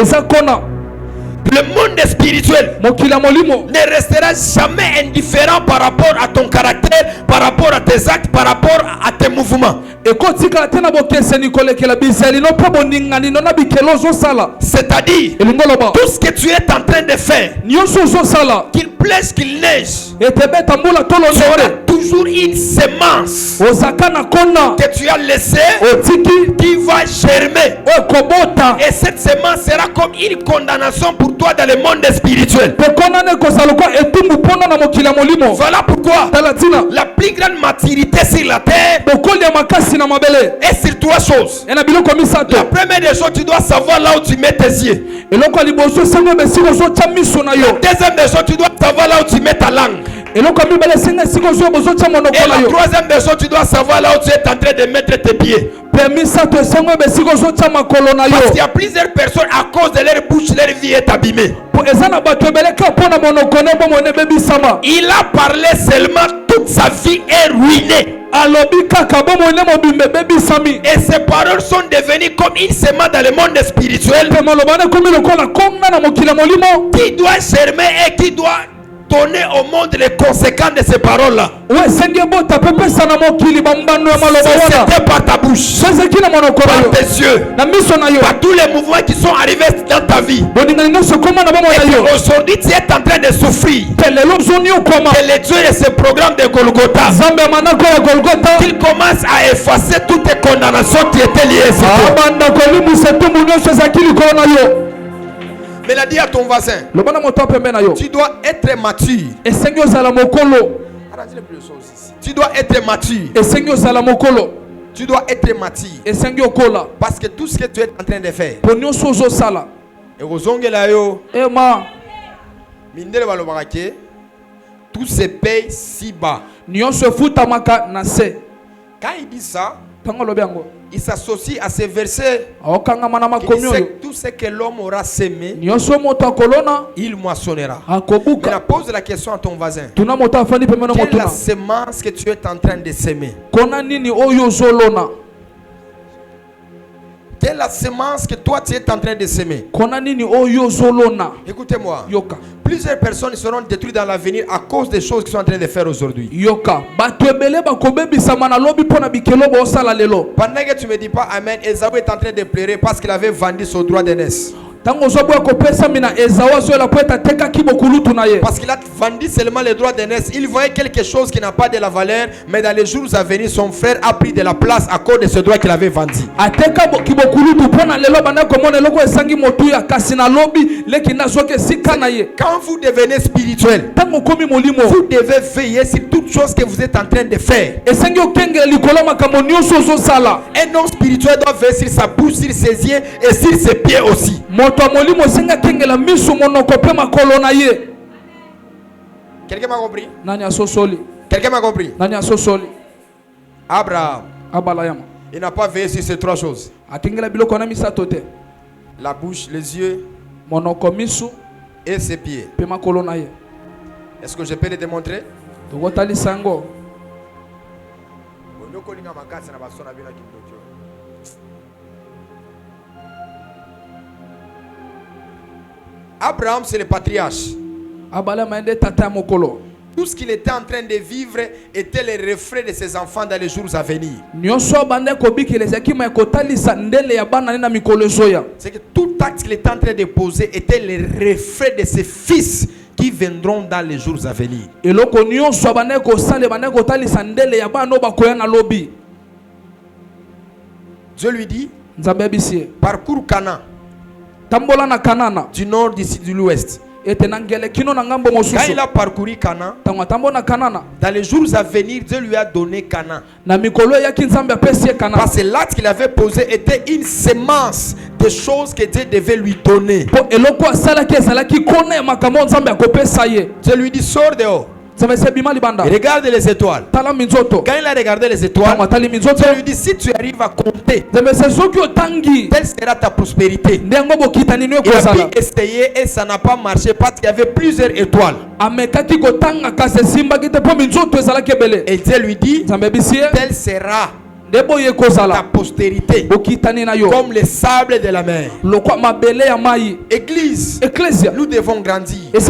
Le monde spirituel ne restera jamais indifférent par rapport à ton caractère, par rapport à tes actes, par rapport à tes mouvements. C'est-à-dire, tout ce que tu es en train de faire, qu'il plaise, qu'il neige, tu auras toujours une semence que tu as laissée qui va germer. Et cette semence sera comme une condamnation pour toi dans le monde spirituel. Voilà pourquoi la plus grande maturité sur la terre est sur trois choses. La première des choses, tu dois savoir là où tu mets tes yeux. La deuxième des choses, tu dois savoir là où tu mets ta langue. Et la troisième des choses, tu dois savoir là où tu es en train de mettre tes pieds. Parce qu'il y a plusieurs personnes, à cause de leur bouche, leur vie est abîmée. Il a parlé seulement, toute sa vie est ruinée. Et ces paroles sont devenues comme une semence dans le monde spirituel qui doit germer et qui doit donner au monde les conséquences de ces paroles-là. C'était par ta bouche, par tes yeux, par tous les mouvements qui sont arrivés dans ta vie. Et aujourd'hui, tu es en train de souffrir. Que le Dieu de ce programme de Golgotha, qu'il commence à effacer toutes les condamnations qui étaient liées à ça. Mais il a dit à ton voisin, tu dois être mature. Tu dois être mature. Tu dois être mature. Parce que tout ce que tu es en train de faire, tout se paye si bas. Quand il dit ça, il s'associe à ces versets qui disent que tout ce que l'homme aura sémé, il moissonnera. Il pose la question à ton voisin. Quelle est la semence que tu es en train de s'aimer? Quelle est la semence que toi tu es en train de s'aimer? Écoutez-moi. Plusieurs personnes seront détruites dans l'avenir à cause des choses qu'ils sont en train de faire aujourd'hui. Pendant que tu ne me dis pas Amen, Esaü est en train de pleurer parce qu'il avait vendu son droit d'aînesse. Parce qu'il a vendu seulement les droits d'aînesse. Il voyait quelque chose qui n'a pas de la valeur, mais dans les jours à venir, son frère a pris de la place à cause de ce droit qu'il avait vendu. Quand vous devenez spirituel, vous devez veiller sur toute chose que vous êtes en train de faire. Un homme spirituel doit veiller sur sa bouche, sur ses yeux et sur ses pieds aussi. Quelqu'un m'a compris? Quelqu'un m'a compris? Abraham, il n'a pas veillé sur ces trois choses. La bouche, les yeux et ses pieds. Est-ce que je peux les démontrer? Abraham, c'est le patriarche. Tout ce qu'il était en train de vivre était le reflet de ses enfants dans les jours à venir. C'est que tout acte qu'il était en train de poser était le reflet de ses fils qui viendront dans les jours à venir. Dieu lui dit, parcours Canaan, du nord, du sud, de l'ouest. Quand il a parcouru Canaan, dans les jours à venir, Dieu lui a donné Canaan. Parce que l'acte qu'il avait posé était une semence de choses que Dieu devait lui donner. Dieu lui dit, sors dehors. Regarde les étoiles. Quand il a regardé les étoiles, Dieu lui dit, si tu arrives à compter, telle sera ta prospérité. Il a pu essayer et ça n'a pas marché parce qu'il y avait plusieurs étoiles. Et Dieu lui dit, telle sera ta postérité comme le sable de la mer. Église, nous devons grandir et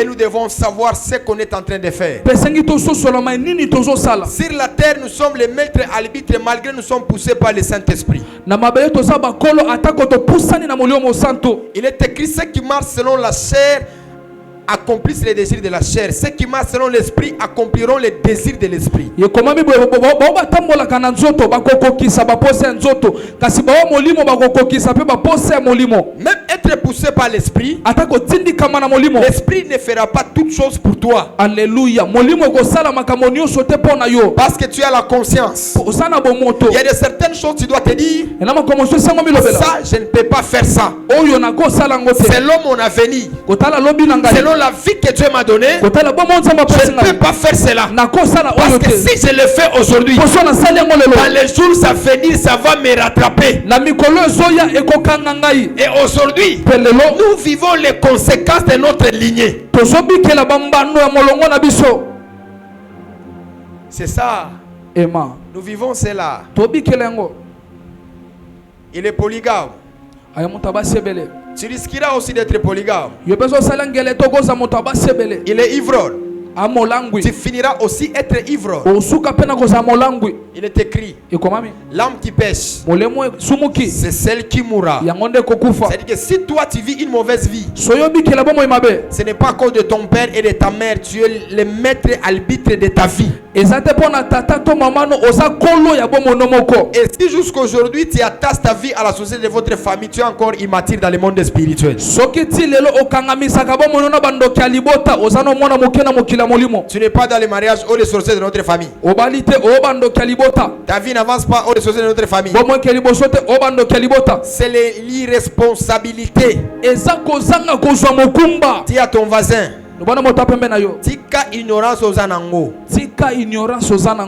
nous devons savoir ce qu'on est en train de faire. Sur la terre, nous sommes les maîtres arbitres malgré nous sommes poussés par le Saint-Esprit. Il est écrit, ceux qui marchent selon la chair accomplissent les désirs de la chair. Ceux qui marchent selon l'esprit accompliront les désirs de l'esprit. Même être poussé par l'esprit, l'esprit ne fera pas toutes choses pour toi. Alléluia. Parce que tu as la conscience. Il y a de certaines choses tu dois te dire, ça je ne peux pas faire ça. Selon mon avenir, selon la vie que Dieu m'a donnée, je ne peux pas faire cela. Parce que si je le fais aujourd'hui, dans les jours à venir, ça va me rattraper. Et aujourd'hui, nous vivons les conséquences de notre lignée. C'est ça. Nous vivons cela. Il est polygame. Tu risqueras aussi d'être polygame. Il est ivrogne. Tu finiras aussi être ivrogne. Il est écrit, l'âme qui pêche, c'est celle qui mourra. C'est-à-dire que si toi tu vis une mauvaise vie, ce n'est pas à cause de ton père et de ta mère. Tu es le maître arbitre de ta vie. Et si jusqu'aujourd'hui tu attaches ta vie à la société de votre famille, tu es encore immature dans le monde spirituel. Tu n'es pas dans les mariages ou les sorciers de notre famille. Ta vie n'avance pas ou les sorciers de notre famille. C'est l'irresponsabilité. Dis à ton voisin, tika ignorance aux anango.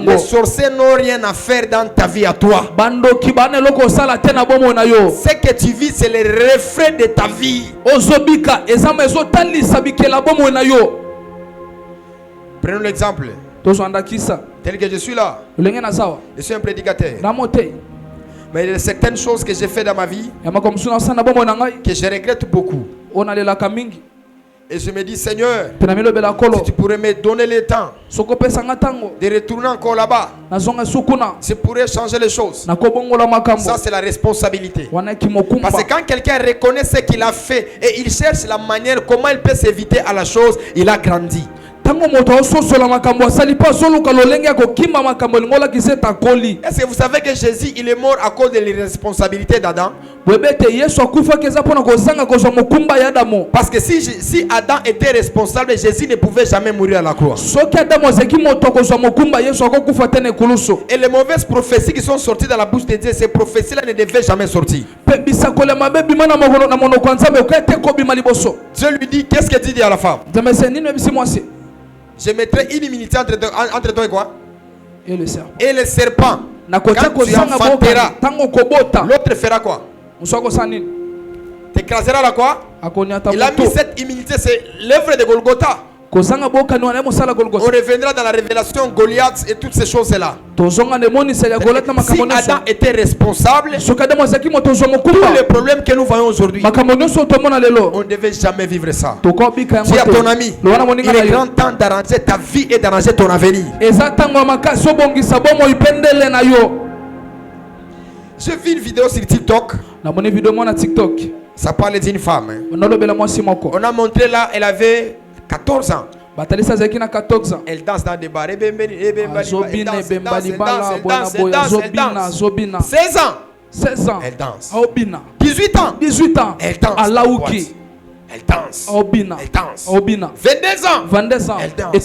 Les sorciers n'ont rien à faire dans ta vie à toi. Ce que tu vis, c'est le reflet de ta vie. Prenons l'exemple. Tel que je suis là, je suis un prédicateur. Mais il y a certaines choses que j'ai fait dans ma vie que je regrette beaucoup. Et je me dis, Seigneur, si tu pourrais me donner le temps de retourner encore là-bas, je pourrais changer les choses. Ça, c'est la responsabilité. Parce que quand quelqu'un reconnaît ce qu'il a fait et il cherche la manière comment il peut s'éviter à la chose, il a grandi. Est-ce que vous savez que Jésus il est mort à cause de l'irresponsabilité d'Adam? Parce que si Adam était responsable, Jésus ne pouvait jamais mourir à la croix. Et les mauvaises prophéties qui sont sorties dans la bouche de Dieu, ces prophéties-là ne devaient jamais sortir. Dieu lui dit, qu'est-ce que tu dis à la femme? Je mettrai une inimitié entre toi et quoi? Et le serpent. Et le serpent. Quand tu enfanteras, l'autre fera quoi? T'écraseras la quoi? Il a mis cette humilité, c'est l'œuvre de Golgotha. reviendra dans la révélation Goliath et toutes ces choses-là. Si Adam était responsable, tous les problèmes que nous voyons aujourd'hui, on ne devait jamais vivre ça. Dis à ton ami, il est grand temps d'arranger ta vie et d'arranger ton avenir. J'ai vu une vidéo sur TikTok. Ça parlait d'une femme. On a montré là, elle avait 14 ans. Elle danse dans des bars. Elle danse. 16 ans. 16 ans. Elle danse. 18 ans. 18 ans. Elle danse. Elle danse. Elle danse. 22 ans. 22 ans. Elle danse. Et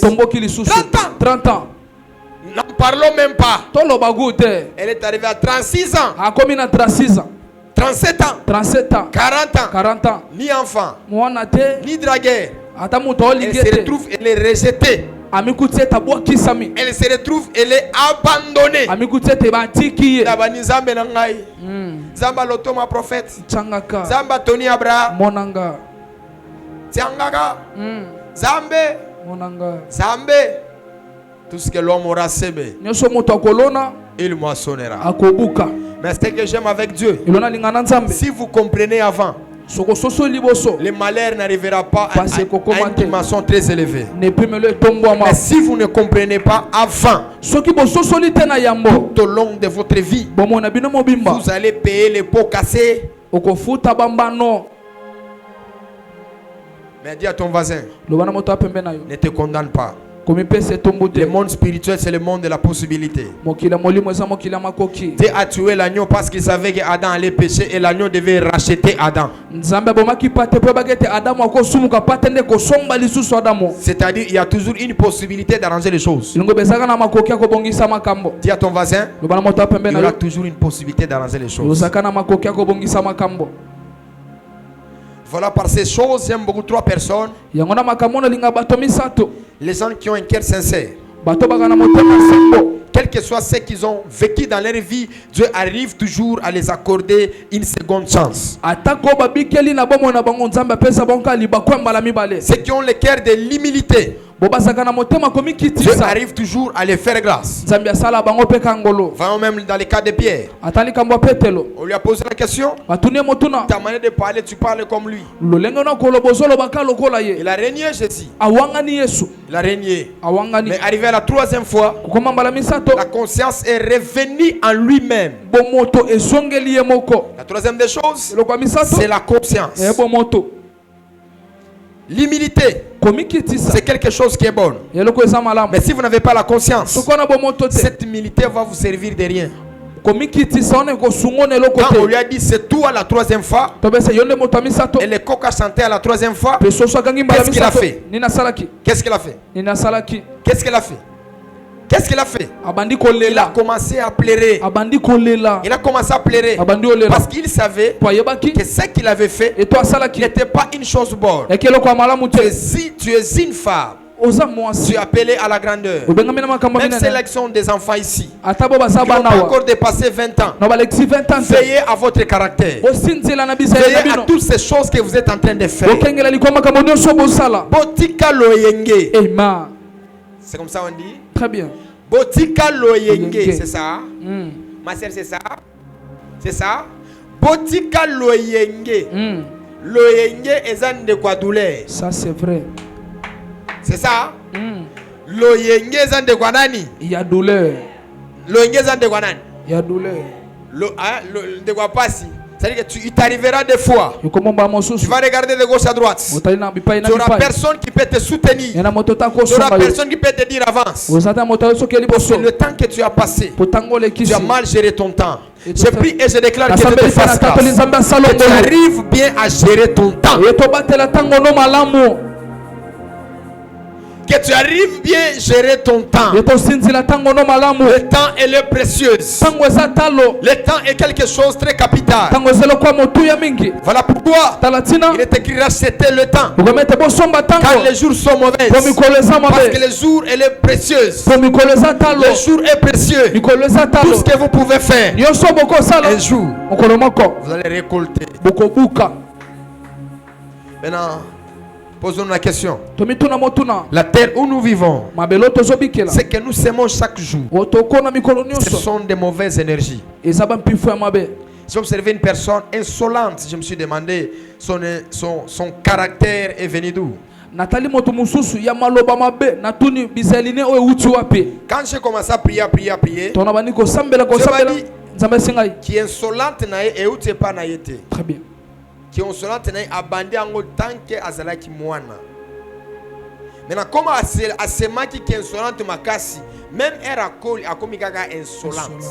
30 ans. N'en parlons même pas. Elle est arrivée à 36 ans. 37 ans. 37 ans. 40 ans. Ni enfant. Ni dragueur. Elle se retrouve, elle est rejetée. Elle se retrouve, elle est abandonnée. Dabani Zambe Nangai. Zamba Loto ma prophète. Zamba Tony Abraham. Tiangaka. Zambe. Zambe. Tout ce que l'homme aura semé, il moissonnera. Mais ce que j'aime avec Dieu, si vous comprenez avant, le malheur n'arrivera pas à une dimension très élevée. Mais si vous ne comprenez pas avant, tout au long de votre vie, vous allez payer les pots cassés. Mais dis à ton voisin, ne te condamne pas. Le monde spirituel, c'est le monde de la possibilité. Dieu a tué l'agneau parce qu'il savait qu'Adam allait pécher et l'agneau devait racheter Adam. C'est-à-dire il y a toujours une possibilité d'arranger les choses. Dis à ton voisin, il y aura toujours une possibilité d'arranger les choses. Voilà, par ces choses, j'aime beaucoup trois personnes. Les gens qui ont un cœur sincère. Quel que soit ce qu'ils ont vécu dans leur vie, Dieu arrive toujours à les accorder une seconde chance. Ceux qui ont le cœur de l'humilité, Dieu arrive toujours à les faire grâce. Voyons même dans les cas de Pierre. On lui a posé la question. Ta manière de parler, tu parles comme lui. Il a régné Jésus. Il a régné. Mais arrivé à la troisième fois, la conscience est revenue en lui-même. La troisième des choses, c'est la conscience. L'humilité, c'est quelque chose qui est bon. Mais si vous n'avez pas la conscience, cette humilité va vous servir de rien. Quand on lui a dit c'est toi la troisième fois, et le coq a chanté à la troisième fois, qu'est-ce qu'il a fait? Qu'est-ce qu'il a fait? Qu'est-ce qu'il a fait? Qu'est-ce qu'il a fait? Il a commencé à pleurer. Il a commencé à pleurer parce qu'il savait que ce qu'il avait fait n'était pas une chose bonne. Tu es une femme. Tu es appelé à la grandeur. Même sélection des enfants ici qui n'ont pas encore dépassé 20 ans. Veillez à votre caractère. Veillez à toutes ces choses que vous êtes en train de faire. Botika loyenge. C'est comme ça on dit? Très bien. Botika loyenge, c'est ça? Ma sœur, c'est ça? C'est ça? Botika loyenge. Loyenge est un de quoi douleur. Ça c'est vrai. C'est ça? Loyenge est un de quoi nani? Il y a douleur. Loyenge est un de quoi nani? Il y a douleur. De quoi passer? C'est-à-dire que il t'arrivera des fois. Tu vas regarder de gauche à droite. Tu n'auras personne qui peut te soutenir. Tu n'auras personne qui peut te dire avance. C'est le temps que tu as passé. Tu as mal géré ton temps. Je prie et je déclare que Dieu te fasse grâce. Que tu arrives bien à gérer ton temps. Que tu arrives bien à gérer ton temps. Le temps est précieux. Le temps est quelque chose de très capital. Voilà pourquoi il est écrit racheter le temps. Car les jours sont mauvais. Parce que le jour est précieux. Le jour est précieux. Tout ce que vous pouvez faire un jour, vous allez récolter. Maintenant, Posons-nous la question. Tomituna motuna. La terre où nous vivons, Mabelo tozobikela. c'est que nous semons chaque jour. Otokona mikolo Ce nyonso. sont des mauvaises énergies. Ezaba mpifu ya mabe. J'ai observé une personne insolente. Je me suis demandé son caractère est venu d'où. Natali moto mususu ya maloba mabe natuni bisaline oyo uti wapi. Quand j'ai commencé à prier, Tona bani ko sambela ko Je sambela. m'as dit- Nzambe singai. qui est insolente nae et où tu pas naïté. Très bien. Qui est insolente nae abandé en tant que azala ki mwana. Maintenant comment asema qui est insolente makasi, même elle a comme gaga insolente.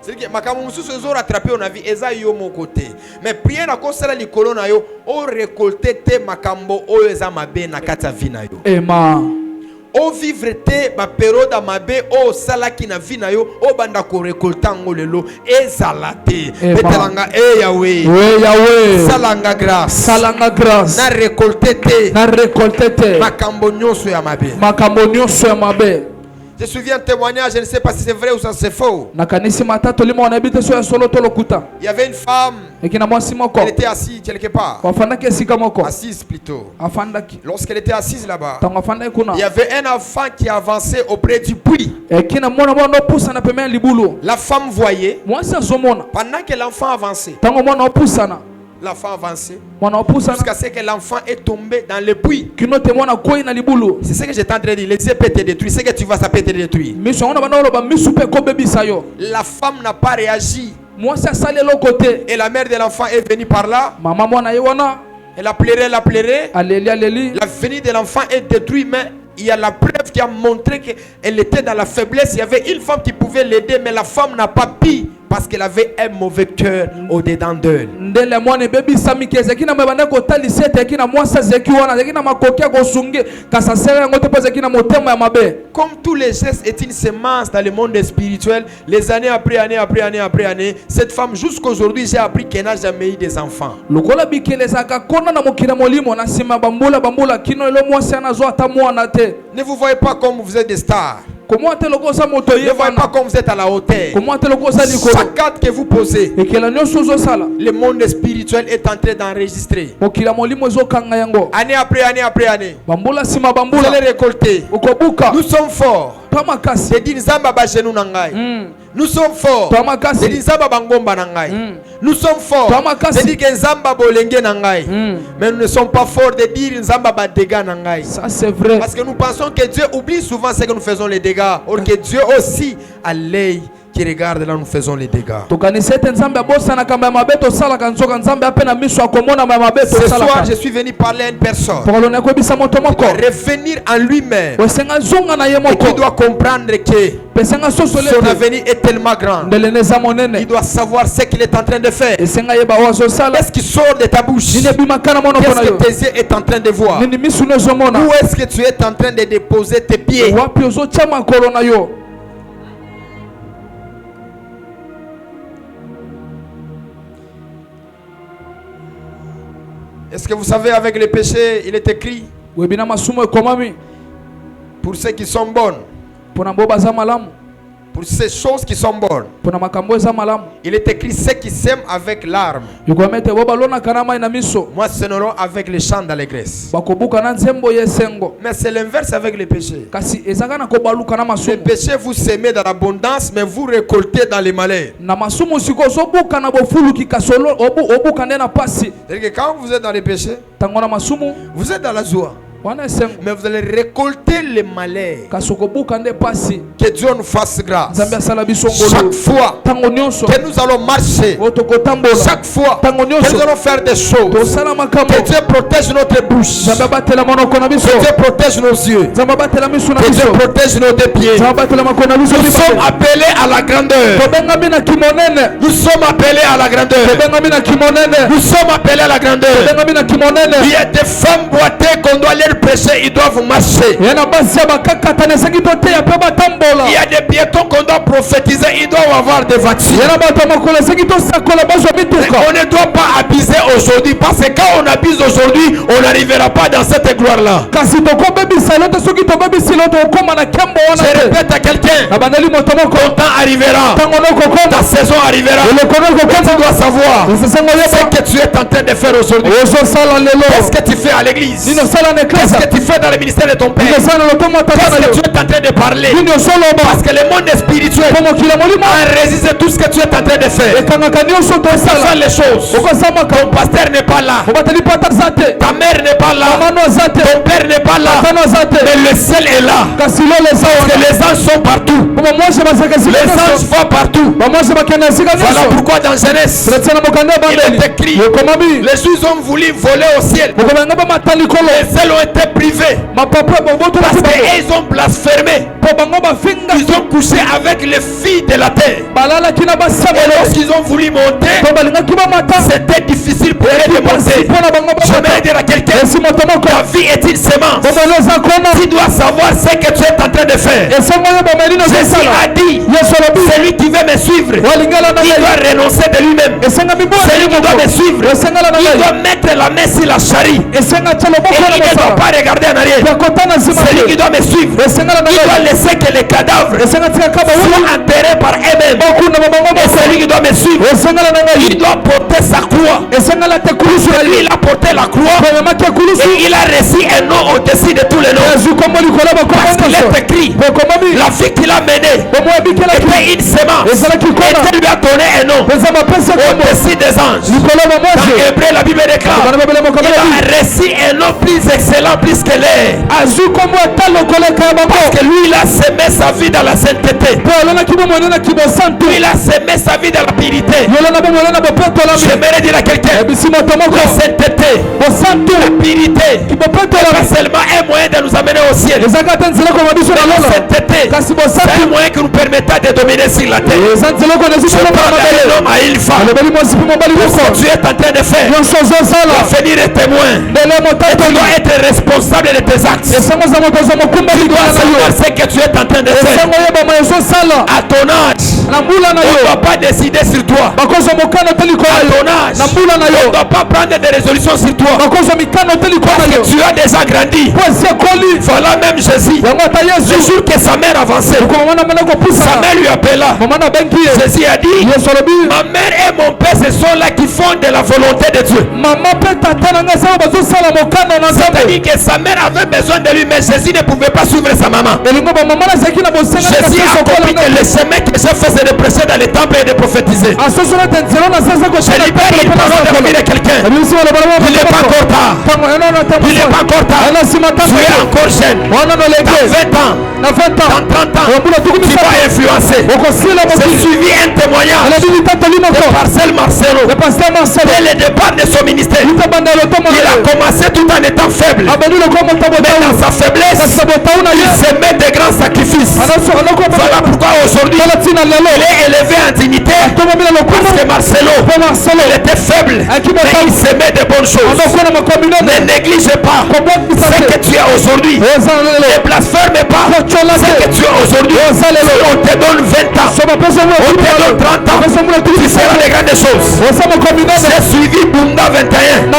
C'est-à-dire que makambo mususu ezo rattraper on a vu eza yo mon côté. Mais prier na kosala likolo na yo o récolter te makambo oyo eza mabe na kati ya vie na yo. Ema. O vivre te ba période mabe o sala ki na vie na yo o banda ko récolter ngo lelo ezala te. Ema. Betelanga Yahweh. We Yahweh. Salanga grâce. Salanga grâce. Na récolter te Na récolter te. makambo nyonso ya mabe. Makambo nyonso ya mabe. Je me souviens un témoignage, je ne sais pas si c'est vrai ou ça c'est faux. Na kanisi matatu limo wanabite so ya solo tolokuta. Il y avait une femme, Ekina mwasi moko. elle était assise quelque part. Wafandaki esika moko. Assise plutôt. Afandaki. Lorsqu'elle était assise là-bas, Tango afandaki kuna. il y avait un enfant qui avançait auprès du puits. Ekina mwana mwana opusa na pembeni libulu. La femme voyait, Mwasi azomona. pendant que l'enfant avançait, Tango mwana opusana. l'enfant avançait, Mwana opusana. jusqu'à ce que l'enfant est tombé dans le puits. Kino te mwana koi na libulu. C'est ce que j'étais en train de dire. Les yeux peuvent te détruire. Ce que tu vas, ça peut te détruire. Miso ngona bana oloba misu pe ko bebisa yo. La femme n'a pas réagi. Mwasi asali eloko te. Et la mère de l'enfant est venue par là. Mama mwana ye wana. Elle a pleuré, elle a pleuré. Aleli aleli. La venue de l'enfant est détruite, mais il y a la preuve qui a montré qu'elle était dans la faiblesse. Il y avait une femme qui pouvait l'aider, mais la femme n'a pas pu parce qu'elle avait un mauvais cœur au-dedans d'elle. Ndele mwana bebisa mikeze kina mebanda ko talisete kina mwasi zeki wana kina makokia ko sunge kasa sere ngote pose kina motema ya mabe. Comme tous les gestes est une semence dans le monde spirituel, les années après année après année après année, cette femme jusqu'aujourd'hui j'ai appris qu'elle n'a jamais eu des enfants. Lokola bikeleza ka kona na mokina molimo na sima bambula kino lo mwasi anazo ata mwana te. Ne vous voyez pas comme vous êtes des stars. Comment te loko sa moto Ne ye voyez pas comme vous êtes à la hauteur. Comment te loko sa likolo. Chaque acte que vous posez, Et que la nyonso zo sala. le monde spirituel est en train d'enregistrer. Mokila molimo zo kanga yango. Année après année après année, Bambula sima vous bambula. allez récolter. Ukobuka. Nous sommes forts. Tama kasi. C'est dit Nzamba ba genou na ngai. Nous sommes forts. Tama kasi. C'est dit Nzamba bangomba na ngai. Nous sommes forts. Tama kasi. C'est dit que Nzamba bolenge na ngai. Mais nous ne sommes pas forts de dire Nzamba ba dégâts na ngai. Ça c'est vrai. Parce que nous pensons que Dieu oublie souvent ce que nous faisons les dégâts. Or que Dieu aussi a l'œil qui regarde là nous faisons les dégâts. Tokanisete nzambe abosa na kamba mabeto sala kanzoka nzambe apena miso akomona mabeto Ce sala. soir, je suis venu parler à une personne Pour le nebisa moto qui moko. doit revenir en lui-même Wesenga zonga na et yemoko. qui doit comprendre que Pesenga sosole. son avenir est tellement grand. Ndeleneza monene. Il doit savoir ce qu'il est en train de faire. Esenga yeba wazo sala. Qu'est-ce qui sort de ta bouche? Nine bimakana mono Qu'est-ce kona que yo. tes yeux est en train de voir? Nini misu nezo mona. Où est-ce que tu es en train de déposer tes pieds? Wapi ozo chama korona yo. Est-ce que vous savez, avec le péché, il est écrit Webina masumo ekomami. pour ceux qui sont bonnes, Pona mboba za malamu. pour ces choses qui sont bonnes. Pona makambo za malamu. Il est écrit ceux qui s'aiment avec larmes, Yukomete boba lona kanama ina miso. moi s'aimeront avec les chants d'allégresse. Bakobuka na nzembo yesengo. Mais c'est l'inverse avec le péché. Kasi ezaka na kobaluka na Le masumu. péché, vous semez dans l'abondance, mais vous récoltez dans les malheurs. Na masumu siko zobuka na bofulu kikasolo obuka nde na pasi. C'est-à-dire que quand vous êtes dans le péché, Tango na masumu vous êtes dans la joie, wana esengo. mais vous allez récolter les malheurs. Kasoko buka nde pasi. Que Dieu nous fasse grâce. Nzambe asala biso Chaque ngolo. fois Tango nyonso. que nous allons marcher, Otokotambola. chaque fois Tango que nyonso. nous allons faire des choses, Tosala makambo. que Dieu protège notre bouche, Nzambe batela monoko na biso. que Dieu protège nos yeux, Nzambe batela miso na que Dieu biso. protège nos deux pieds. Nzambe batela makolo na biso. Nous sommes appelés à la grandeur. Tobengami na kimonene. Nous sommes appelés à la grandeur. Tobengami na kimonene. Nous sommes appelés à la grandeur. Tobengami na kimonene. Il y a des femmes boitées qu'on doit leur veulent prêcher, ils doivent marcher. Il y a des piétons qu'on doit prophétiser, ils doivent avoir des voitures. On ne doit pas abuser aujourd'hui, parce que quand on abuse aujourd'hui, on n'arrivera pas dans cette gloire-là. Je répète à quelqu'un, ton temps arrivera, ta saison arrivera. Tu dois savoir ce que tu es en train de faire aujourd'hui. Qu'est-ce que tu fais à l'église? Qu'est-ce que tu fais dans le ministère de ton père? Qu'est-ce que tu es en train de parler? Parce que le monde spirituel résiste tout ce que tu es en train de faire. Ça fait les choses. Ton pasteur n'est pas là, ta mère n'est pas là, ton père n'est pas là, mais le ciel est là. Parce que les anges sont partout. Les anges vont partout. Voilà pourquoi dans Genèse il est écrit, les Juifs ont voulu voler au ciel, les ciels ont été privés parce qu'ils ont blasphémé. Ils ont couché avec les filles de la terre, et lorsqu'ils ont voulu monter, c'était difficile pour eux de monter. Je vais dire à quelqu'un, ta vie est une semence. Tu dois savoir ce que tu es en train de faire. Jésus a dit, celui qui veut me suivre, il doit renoncer de lui-même. Celui qui doit me suivre, il doit mettre la main sur la charrie, et il ne doit pas regarder en arrière. Celui qui doit me suivre, il doit laisser que les cadavres soient enterrés par eux-mêmes. Et celui qui doit me suivre, il doit porter sa croix. Lui, il a porté la croix, et il a reçu un nom au-dessus de tous les noms. Parce qu'il est écrit, la vie qu'il a menée était une semence, et Dieu lui a donné un nom au-dessus des anges. Dans Hébreu, la Bible déclare, il a reçu un nom plus excellent, plus que l'air. Parce que lui, il a semé sa vie dans la sainteté. Lui, il a semé sa vie dans la purité. J'aimerais dire à quelqu'un, la sainteté, la purité, n'est pas seulement un moyen de nous amener au ciel. La sainteté, c'est un moyen qui nous permettra de dominer sur la terre. Je parle d'un homme à une femme. Ce que tu es en train de faire, tu dois venir et témoin. Et tu dois être responsable de tes actes. Tu dois savoir ce que tu es en train de faire. À ton âge, on ne doit pas décider sur toi. À ton âge, on ne doit pas prendre des résolutions sur toi. Parce que tu as déjà grandi. Voilà même Jésus. Le jour que sa mère avançait, sa mère lui appela. Jésus a dit, ma mère et mon père, ce sont là qui font de la volonté de Dieu. C'est-à-dire que sa mère avait besoin de lui, mais Jésus ne pouvait pas suivre sa maman. Jésus a compris que le chemin que j'ai fait, c'est de prêcher dans les temples et de prophétiser. Je libère une parole de la vie de quelqu'un. Il n'est pas encore tard. Il n'est pas encore tard. Tu es encore jeune. Dans 20 ans, dans 30 ans, tu vas influencer. J'ai suivi un témoignage de Marcel Marcelo. Dès le départ de son ministère, il a commencé tout en étant faible. Mais dans sa faiblesse, il se met de grands sacrifices. Voilà pourquoi aujourd'hui, il est élevé en dignité. Parce que Marcelo, il était faible, mais il se met de bonnes choses. Ne néglige pas ce que tu es aujourd'hui. Ne blasphème pas ce que tu es aujourd'hui. Si on te donne 20 ans, on te donne 30 ans, tu seras les grandes choses. J'ai suivi Bunda 21.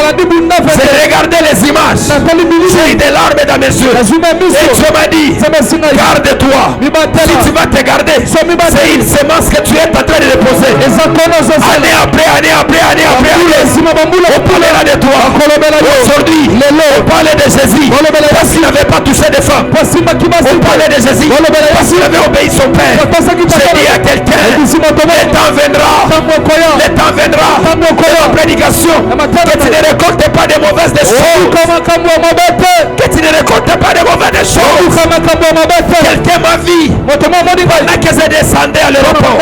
J'ai regardé les images. J'ai eu des larmes dans mes yeux. Et Dieu m'a dit, garde-toi. Si tu vas te garder, c'est une semence que tu es en train de déposer. Année après année après année après année, on parlera de toi. Aujourd'hui, on parlait de Jésus parce qu'il n'avait pas touché des femmes. On parlait de Jésus parce qu'il avait obéi son père. J'ai dit à quelqu'un, le temps viendra, la prédication, que tu ne récoltes pas de mauvaises choses, que tu ne récoltes pas de mauvaises choses. Quelqu'un m'a vu pendant que je descendais à l'aéroport.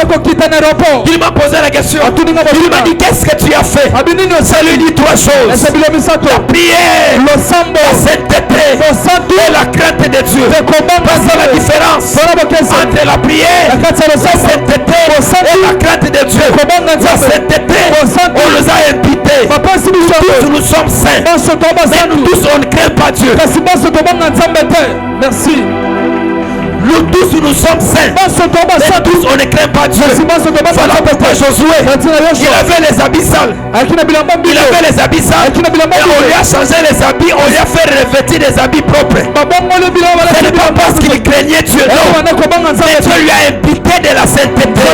Il m'a posé la question, il m'a dit, qu'est-ce que tu as fait? Je lui dis 3 choses: la prière, la sainteté et la crainte de Dieu. C'est la différence entre la prière, la sainteté et la crainte de Dieu. La sainteté, on nous a invités. Tout tous nous sommes saints. Mais nous tous on ne craint pas Dieu. Merci. Nous tous nous sommes saints. Mais tous on ne craint pas Dieu. Voilà pourquoi Josué, il avait les habits sales. Il avait les habits sales. Et on lui a changé les habits. On lui a fait revêtir des habits propres. Ce n'est pas parce qu'il craignait Dieu. Non. Mais Dieu lui a impliqué de la sainteté.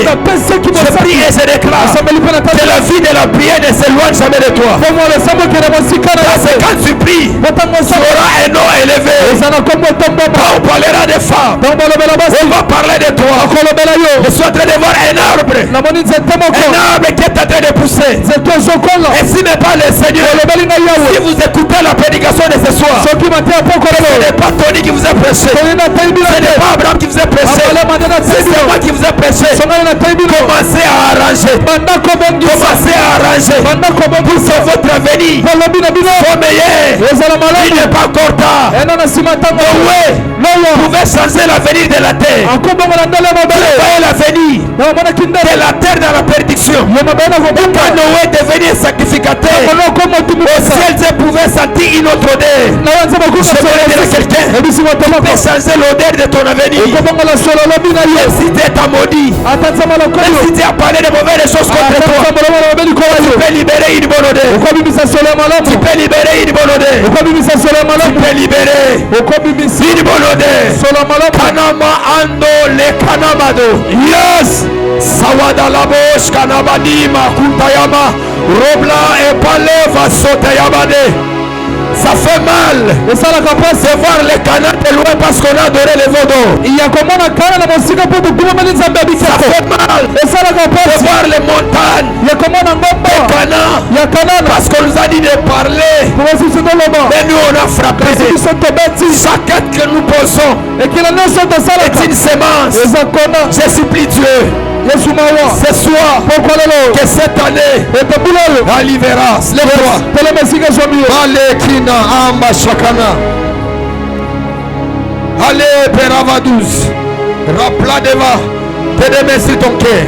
Je prie et je déclare que la vie de la prière ne s'éloigne jamais de toi. Parce que quand tu pries, tu auras un nom élevé. Quand on parlera des femmes, on va parler de toi. Je suis en train de voir un arbre. Un arbre qui est en train de pousser. Et si n'est pas le Seigneur, si vous écoutez la prédication de ce soir, ce n'est pas Tony qui vous a prêché. Ce n'est pas Abraham qui vous a prêché. C'est moi qui vous a prêché. Commencez à arranger. Commencez à arranger. Pour que votre avenir soit meilleur. Il n'est pas encore tard. Vous pouvez changer l'avenir de la terre. Vous voyez l'avenir de la terre dans la perdition. Quand Noé devenait sacrificateur, au ciel Dieu pouvait sentir une autre odeur. Je voulais dire à quelqu'un, tu peux changer l'odeur de ton avenir. Même si tu es maudit, même si tu as parlé de mauvaises choses contre toi, tu peux libérer une bonne odeur. Tu peux libérer une bonne odeur. Tu peux libérer une bonne odeur. Kanama ando le kanamado. Yes. Sawada labosh kanabadima kuntayama. Robla et paleva sotayamade. Ça fait mal de voir les canards de loin parce qu'on a adoré les veaux d'or. Ça fait mal de voir les montagnes, les canards, parce qu'on nous a dit de parler. Mais nous on a frappé. Chaque acte que nous posons est une semence. Je supplie Dieu ce soir que cette année la libérance. Lève-toi. Amba Shakana. Allez, Peravadous. Rapla Deva. T'es sur ton cœur.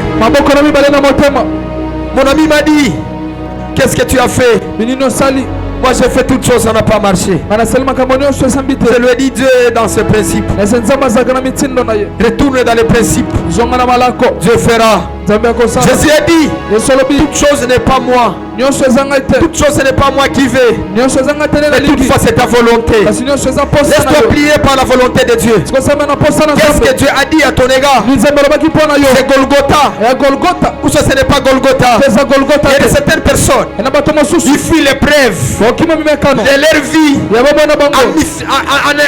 Mon ami m'a dit, qu'est-ce que tu as fait? Moi j'ai fait toutes choses, ça n'a pas marché. Je lui ai dit, Dieu est dans ce principe. Retourne dans les principes. Dieu fera. Jésus a dit, toute chose n'est pas moi. Toute chose n'est pas moi qui vais. Mais toutefois c'est ta volonté. Laisse-toi plier par la volonté de Dieu. Qu'est-ce que Dieu a dit à ton égard? C'est Golgotha. Ou ça ce n'est pas Golgotha. Il y a de certaines personnes, ils fuient l'épreuve de leur vie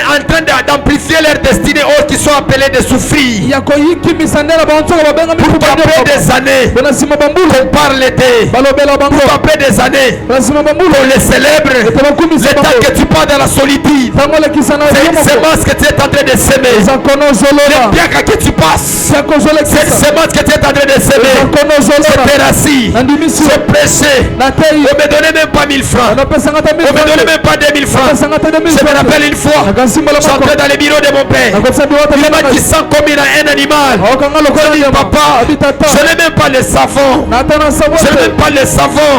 en train d'amplifier leur destinée, autres qui sont appelés de souffrir. Pour après des années, on parle d'eux. Pour après des années, on les célèbre. Le temps que tu pars dans la solitude, c'est une semence que tu es en train de s'aimer. Le bien que tu passes, c'est une semence que tu es en train de s'aimer. C'était assis, c'est prêché. On ne me donnait même pas 1000 francs. On ne me donnait même pas 2000 francs. Je me rappelle une fois, j'entrais dans les bureaux de mon père. Il m'a dit, sent comme il a un animal. Je dis, papa, je n'ai même pas le savon. Je n'ai même pas le savon.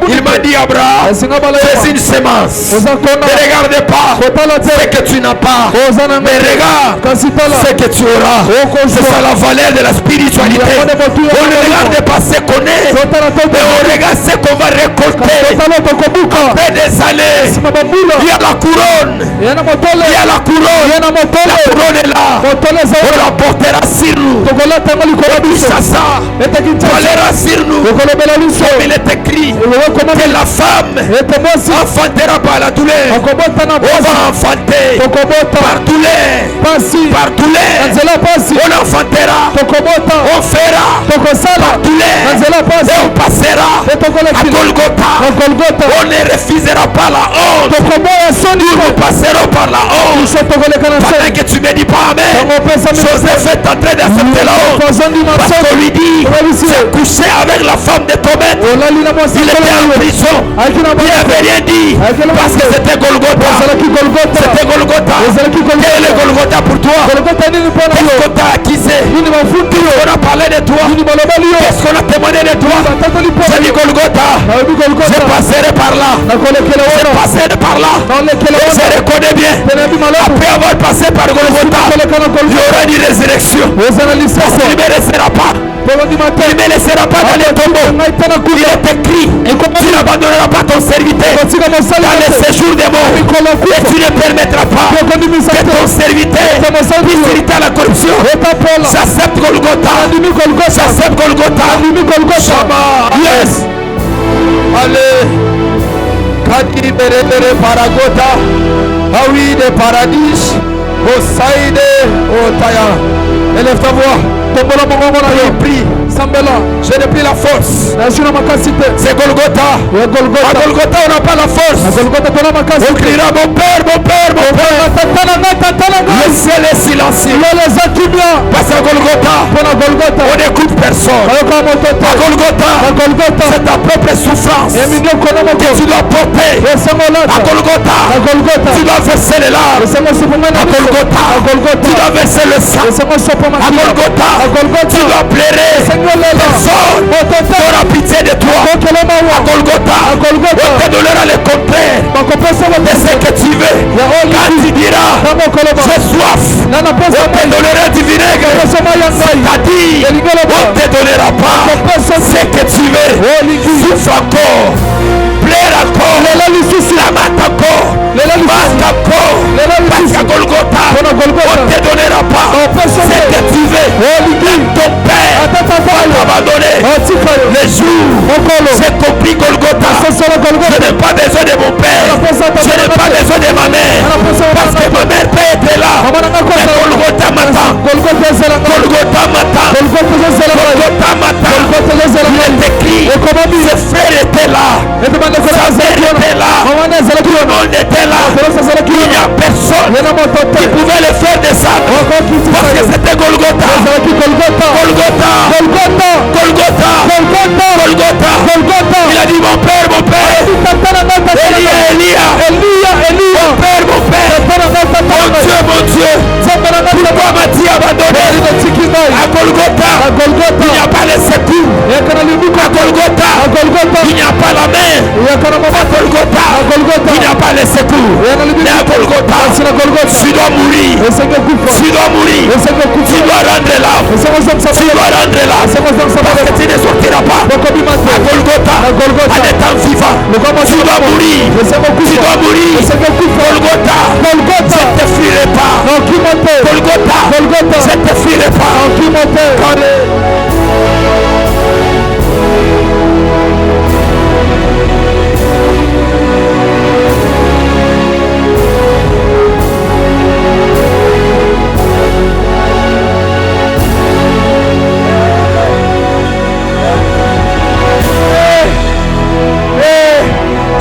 Il m'a dit, Abraham, c'est une semence. Ne regarde pas ce que tu n'as pas, mais regarde ce que tu auras. C'est ça la valeur de la spiritualité. On ne regarde pas ce qu'on est, mais on regarde ce qu'on va récolter. Après des années, il y a la couronne. Il y a la couronne. La couronne est là. On la portera sur nous. Valera sur nous. Comme il est écrit que la femme enfantera par la douleur. On va enfanter par douleur. Par douleur. On enfantera. On fera par douleur. Et on passera à Golgotha. On ne refusera pas la honte. Nous passerons par la honte. Pendant que tu ne me dis pas amen, Joseph est en train d'accepter la honte. Parce qu'on lui dit, c'est couché avec la femme de ton maître. Il est en prison, il n'avait rien dit parce que c'était Golgotha. C'était Golgotha. Quel est Golgotha pour toi? Qu'est-ce qu'on t'a accusé? On a parlé de toi. Qu'est-ce qu'on a témoigné de toi? J'ai dit Golgotha. Je passerai par là. Je passerai par là. Je reconnais bien. Après avoir passé par Golgotha, il y aura une résurrection. Parce qu'il ne me laissera pas. Il ne me laissera pas dans les tombeaux. Il est écrit, tu n'abandonneras pas ton serviteur dans le séjour des morts. Et tu ne permettras pas que ton serviteur puisse hériter à la corruption. J'accepte Golgotha. J'accepte Golgotha. Shama. Yes. Allez. Kadi bere bere paragota. Awi de paradis. Osaide Otaya. Élève ta voix. Prie. Je n'ai plus la force. C'est Golgotha. À Golgotha, on n'a pas la force. On criera mon Père, mon Père, mon Père. Le ciel est silencieux. Parce qu'à Golgotha, on n'écoute personne. À Golgotha, c'est ta propre souffrance que tu dois porter. À Golgotha, tu dois verser les larmes. À Golgotha, tu dois verser le sang. À Golgotha, tu dois pleurer. Personne n'aura pitié de toi. À Golgotha, on te donnera le contraire de ce que tu veux. Quand tu diras j'ai soif, on te donnera du vinaigre. C'est-à-dire on ne te donnera pas ce que tu veux. Souffle encore, pleure encore, lamente encore, marque encore. Parce qu'à Golgotha, on ne te donnera pas ce que tu veux. Ton Père va t'abandonner. Les jours, j'ai compris Golgotha. Je n'ai pas besoin de mon Père. Je n'ai pas besoin de ma mère. Parce que ma mère peut être là. Mais Golgotha m'attend. Golgotha m'attend. Golgotha m'attend. Il est écrit. Ses frères étaient là. Sa mère était là. Tout le monde était là. Il n'y a personne qui pouvait le faire descendre. Parce que c'était Golgotha. Golgotha. Il a dit mon Père, mon Père. Elia. Mon Père, mon Père. Mon Dieu. Pourquoi m'as-tu abandonné? À Golgotha, il n'y a pas le secours. À Golgotha, il n'y a pas la main. À Golgotha, il n'y a pas le secours. Mais à Golgotha, tu dois mourir. Tu dois mourir. Tu dois rendre l'âme. Tu dois rendre l'âme. Parce que tu ne sortiras pas. À Golgotha, en étant vivant, tu dois mourir. Tu dois mourir. Golgotha, je ne te fuirai pas. Golgotha, je ne te fuirai pas.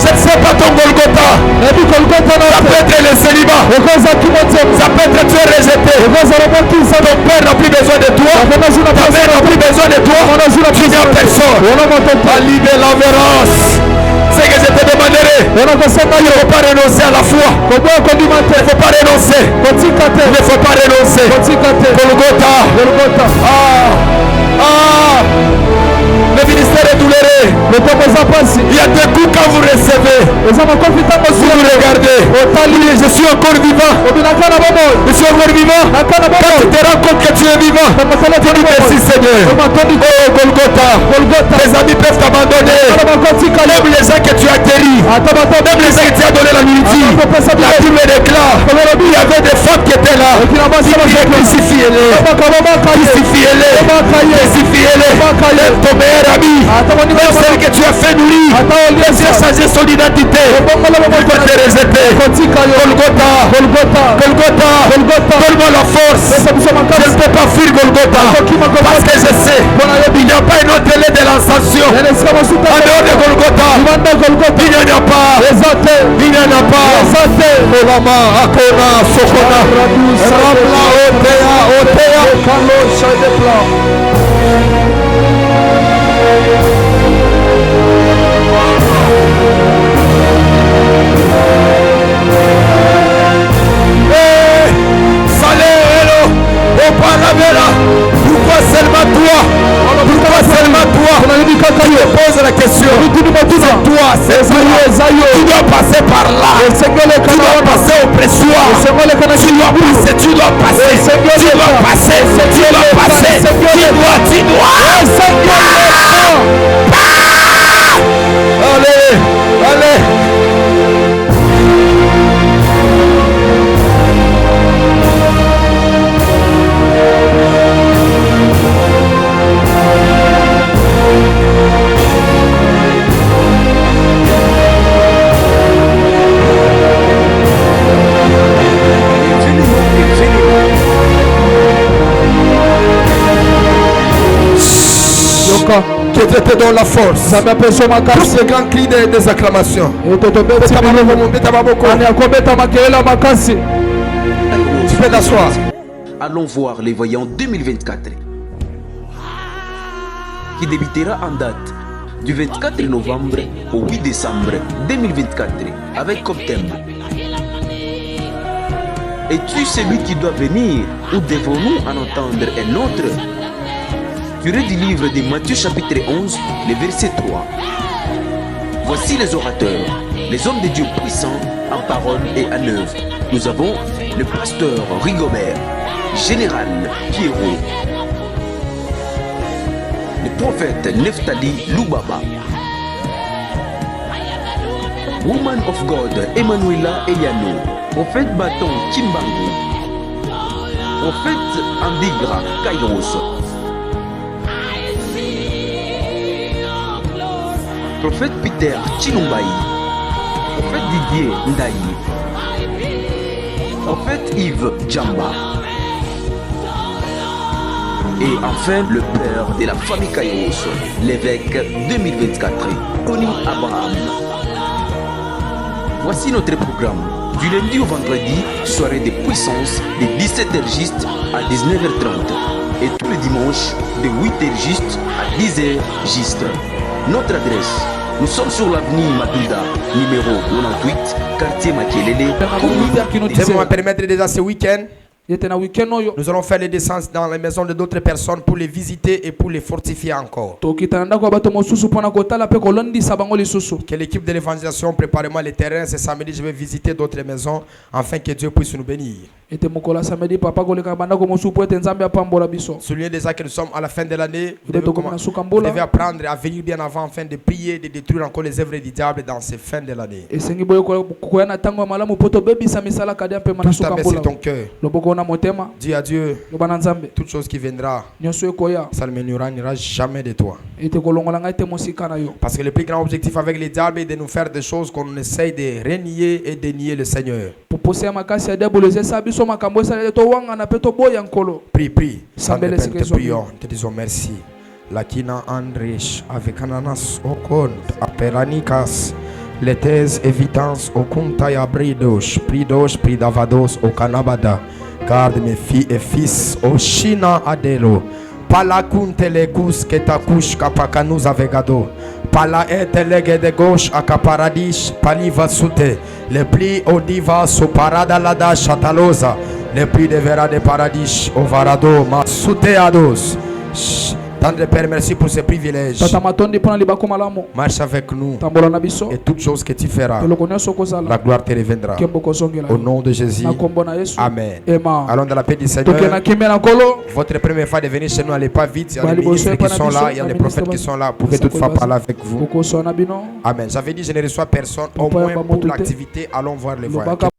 Je ne sais pas ton Golgotha. Ça peut être le célibat. Ça peut être tu es rejeté. Ton père n'a plus besoin de toi. Ta mère n'a plus besoin de toi. Tu n'as personne. Alibé l'avérance. C'est que je te demanderai. Il ne faut pas renoncer à la foi. Il ne faut pas renoncer. Il ne faut pas renoncer. Golgotha. Le ministère est douloureux. Il y a des coups quand vous recevez. Si vous regardez, je suis encore vivant. Je suis encore vivant. Quand tu te rends compte que tu es vivant, tu dis merci Seigneur. Oh Golgotha. Tes amis peuvent t'abandonner. Même les gens que tu as guéris. Même les gens que tu as donné la nourriture. La Bible déclare. Il y avait des femmes qui étaient là. Crucifiez-les. Crucifiez-les. Crucifiez-les. Même ton meilleur ami. Même celle que tu as fait nourrir. Tu as changé son identité. Il peut te rejeter. Golgotha. Donne-moi la force. Je ne peux pas fuir Golgotha. Parce que je sais. Il n'y a pas une autre lettre de l'ascension. En dehors de Golgotha. Il n'y en a pas. Il n'y en a pas. Olama, Akona, Sokona. Rabla, Otea. Tu dois passer par là. Tu dois passer au pressoir. Tu dois passer. Allez. Que Dieu te donne la force. Pousse le grand cri des acclamations. Tu peux t'asseoir. Allons voir les voyants 2024 qui débutera en date du 24 novembre au 8 décembre 2024 avec comme thème: es-tu celui qui doit venir ou devons-nous en entendre un autre? Tiré du livre de Matthieu chapitre 11, le verset 3. Voici les orateurs, les hommes de Dieu puissants en parole et en œuvre. Nous avons le pasteur Rigobert, général Pierrot, le prophète Neftali Lubaba, Woman of God Emanuela Eliano, prophète Bâton Kimbangu, prophète Andigra Kairos, prophète Peter Chilumbaï, prophète Didier Ndaï, prophète Yves Djamba, et enfin le père de la famille Kairos, l'évêque 2024, Tony Abraham. Voici notre programme. Du lundi au vendredi, soirée de puissance de 17h juste à 19h30 et tous les dimanches de 8h juste à 10h juste. Notre adresse: nous sommes sur l'avenue Maduda, numéro 98, quartier Makelele. Je vais me permettre déjà ce week-end. Nous allons faire les descentes dans les maisons de d'autres personnes pour les visiter et pour les fortifier encore. Que l'équipe de l'évangélisation prépare-moi les terrains. Ce samedi, je vais visiter d'autres maisons afin que Dieu puisse nous bénir. Soulignez déjà que nous sommes à la fin de l'année. Vous devez apprendre à venir bien avant afin de prier et de détruire encore les œuvres du diable dans ces fins de l'année. Pousse ta main sur ton cœur. Dis à Dieu, toute chose qui viendra, ça ne m'éloignera jamais de toi. Parce que le plus grand objectif avec les diables est de nous faire des choses qu'on essaye de renier et de nier le Seigneur. Prie. Te prions, te disons merci. Lakina Andrich avec ananas au compte, apéranikas. Les thèses évidence au Kuntaya Bridosh, Pridavados au Kanabada. Garde mes filles et fils au China Adelo. Pala Kuntelegus Ketakush Kapakanus Avegado. Pala Etelege de gauche à Kaparadish, Paliva Sute. Les plis au Diva so Paradalada Chatalosa. Les plis de Vera de Paradis au Varado, Masute Ados. Tendre Père, merci pour ce privilège. Marche avec nous et toutes choses que tu feras, la gloire te reviendra. Au nom de Jésus, Amen. Allons dans la paix du Seigneur. Votre première fois de venir chez nous, n'allez pas vite. Il y a des ministres qui sont là, il y a des prophètes qui sont là. Vous pouvez toutefois parler avec vous. Amen. J'avais dit, je ne reçois personne, au moins pour l'activité. Allons voir les voyants. Que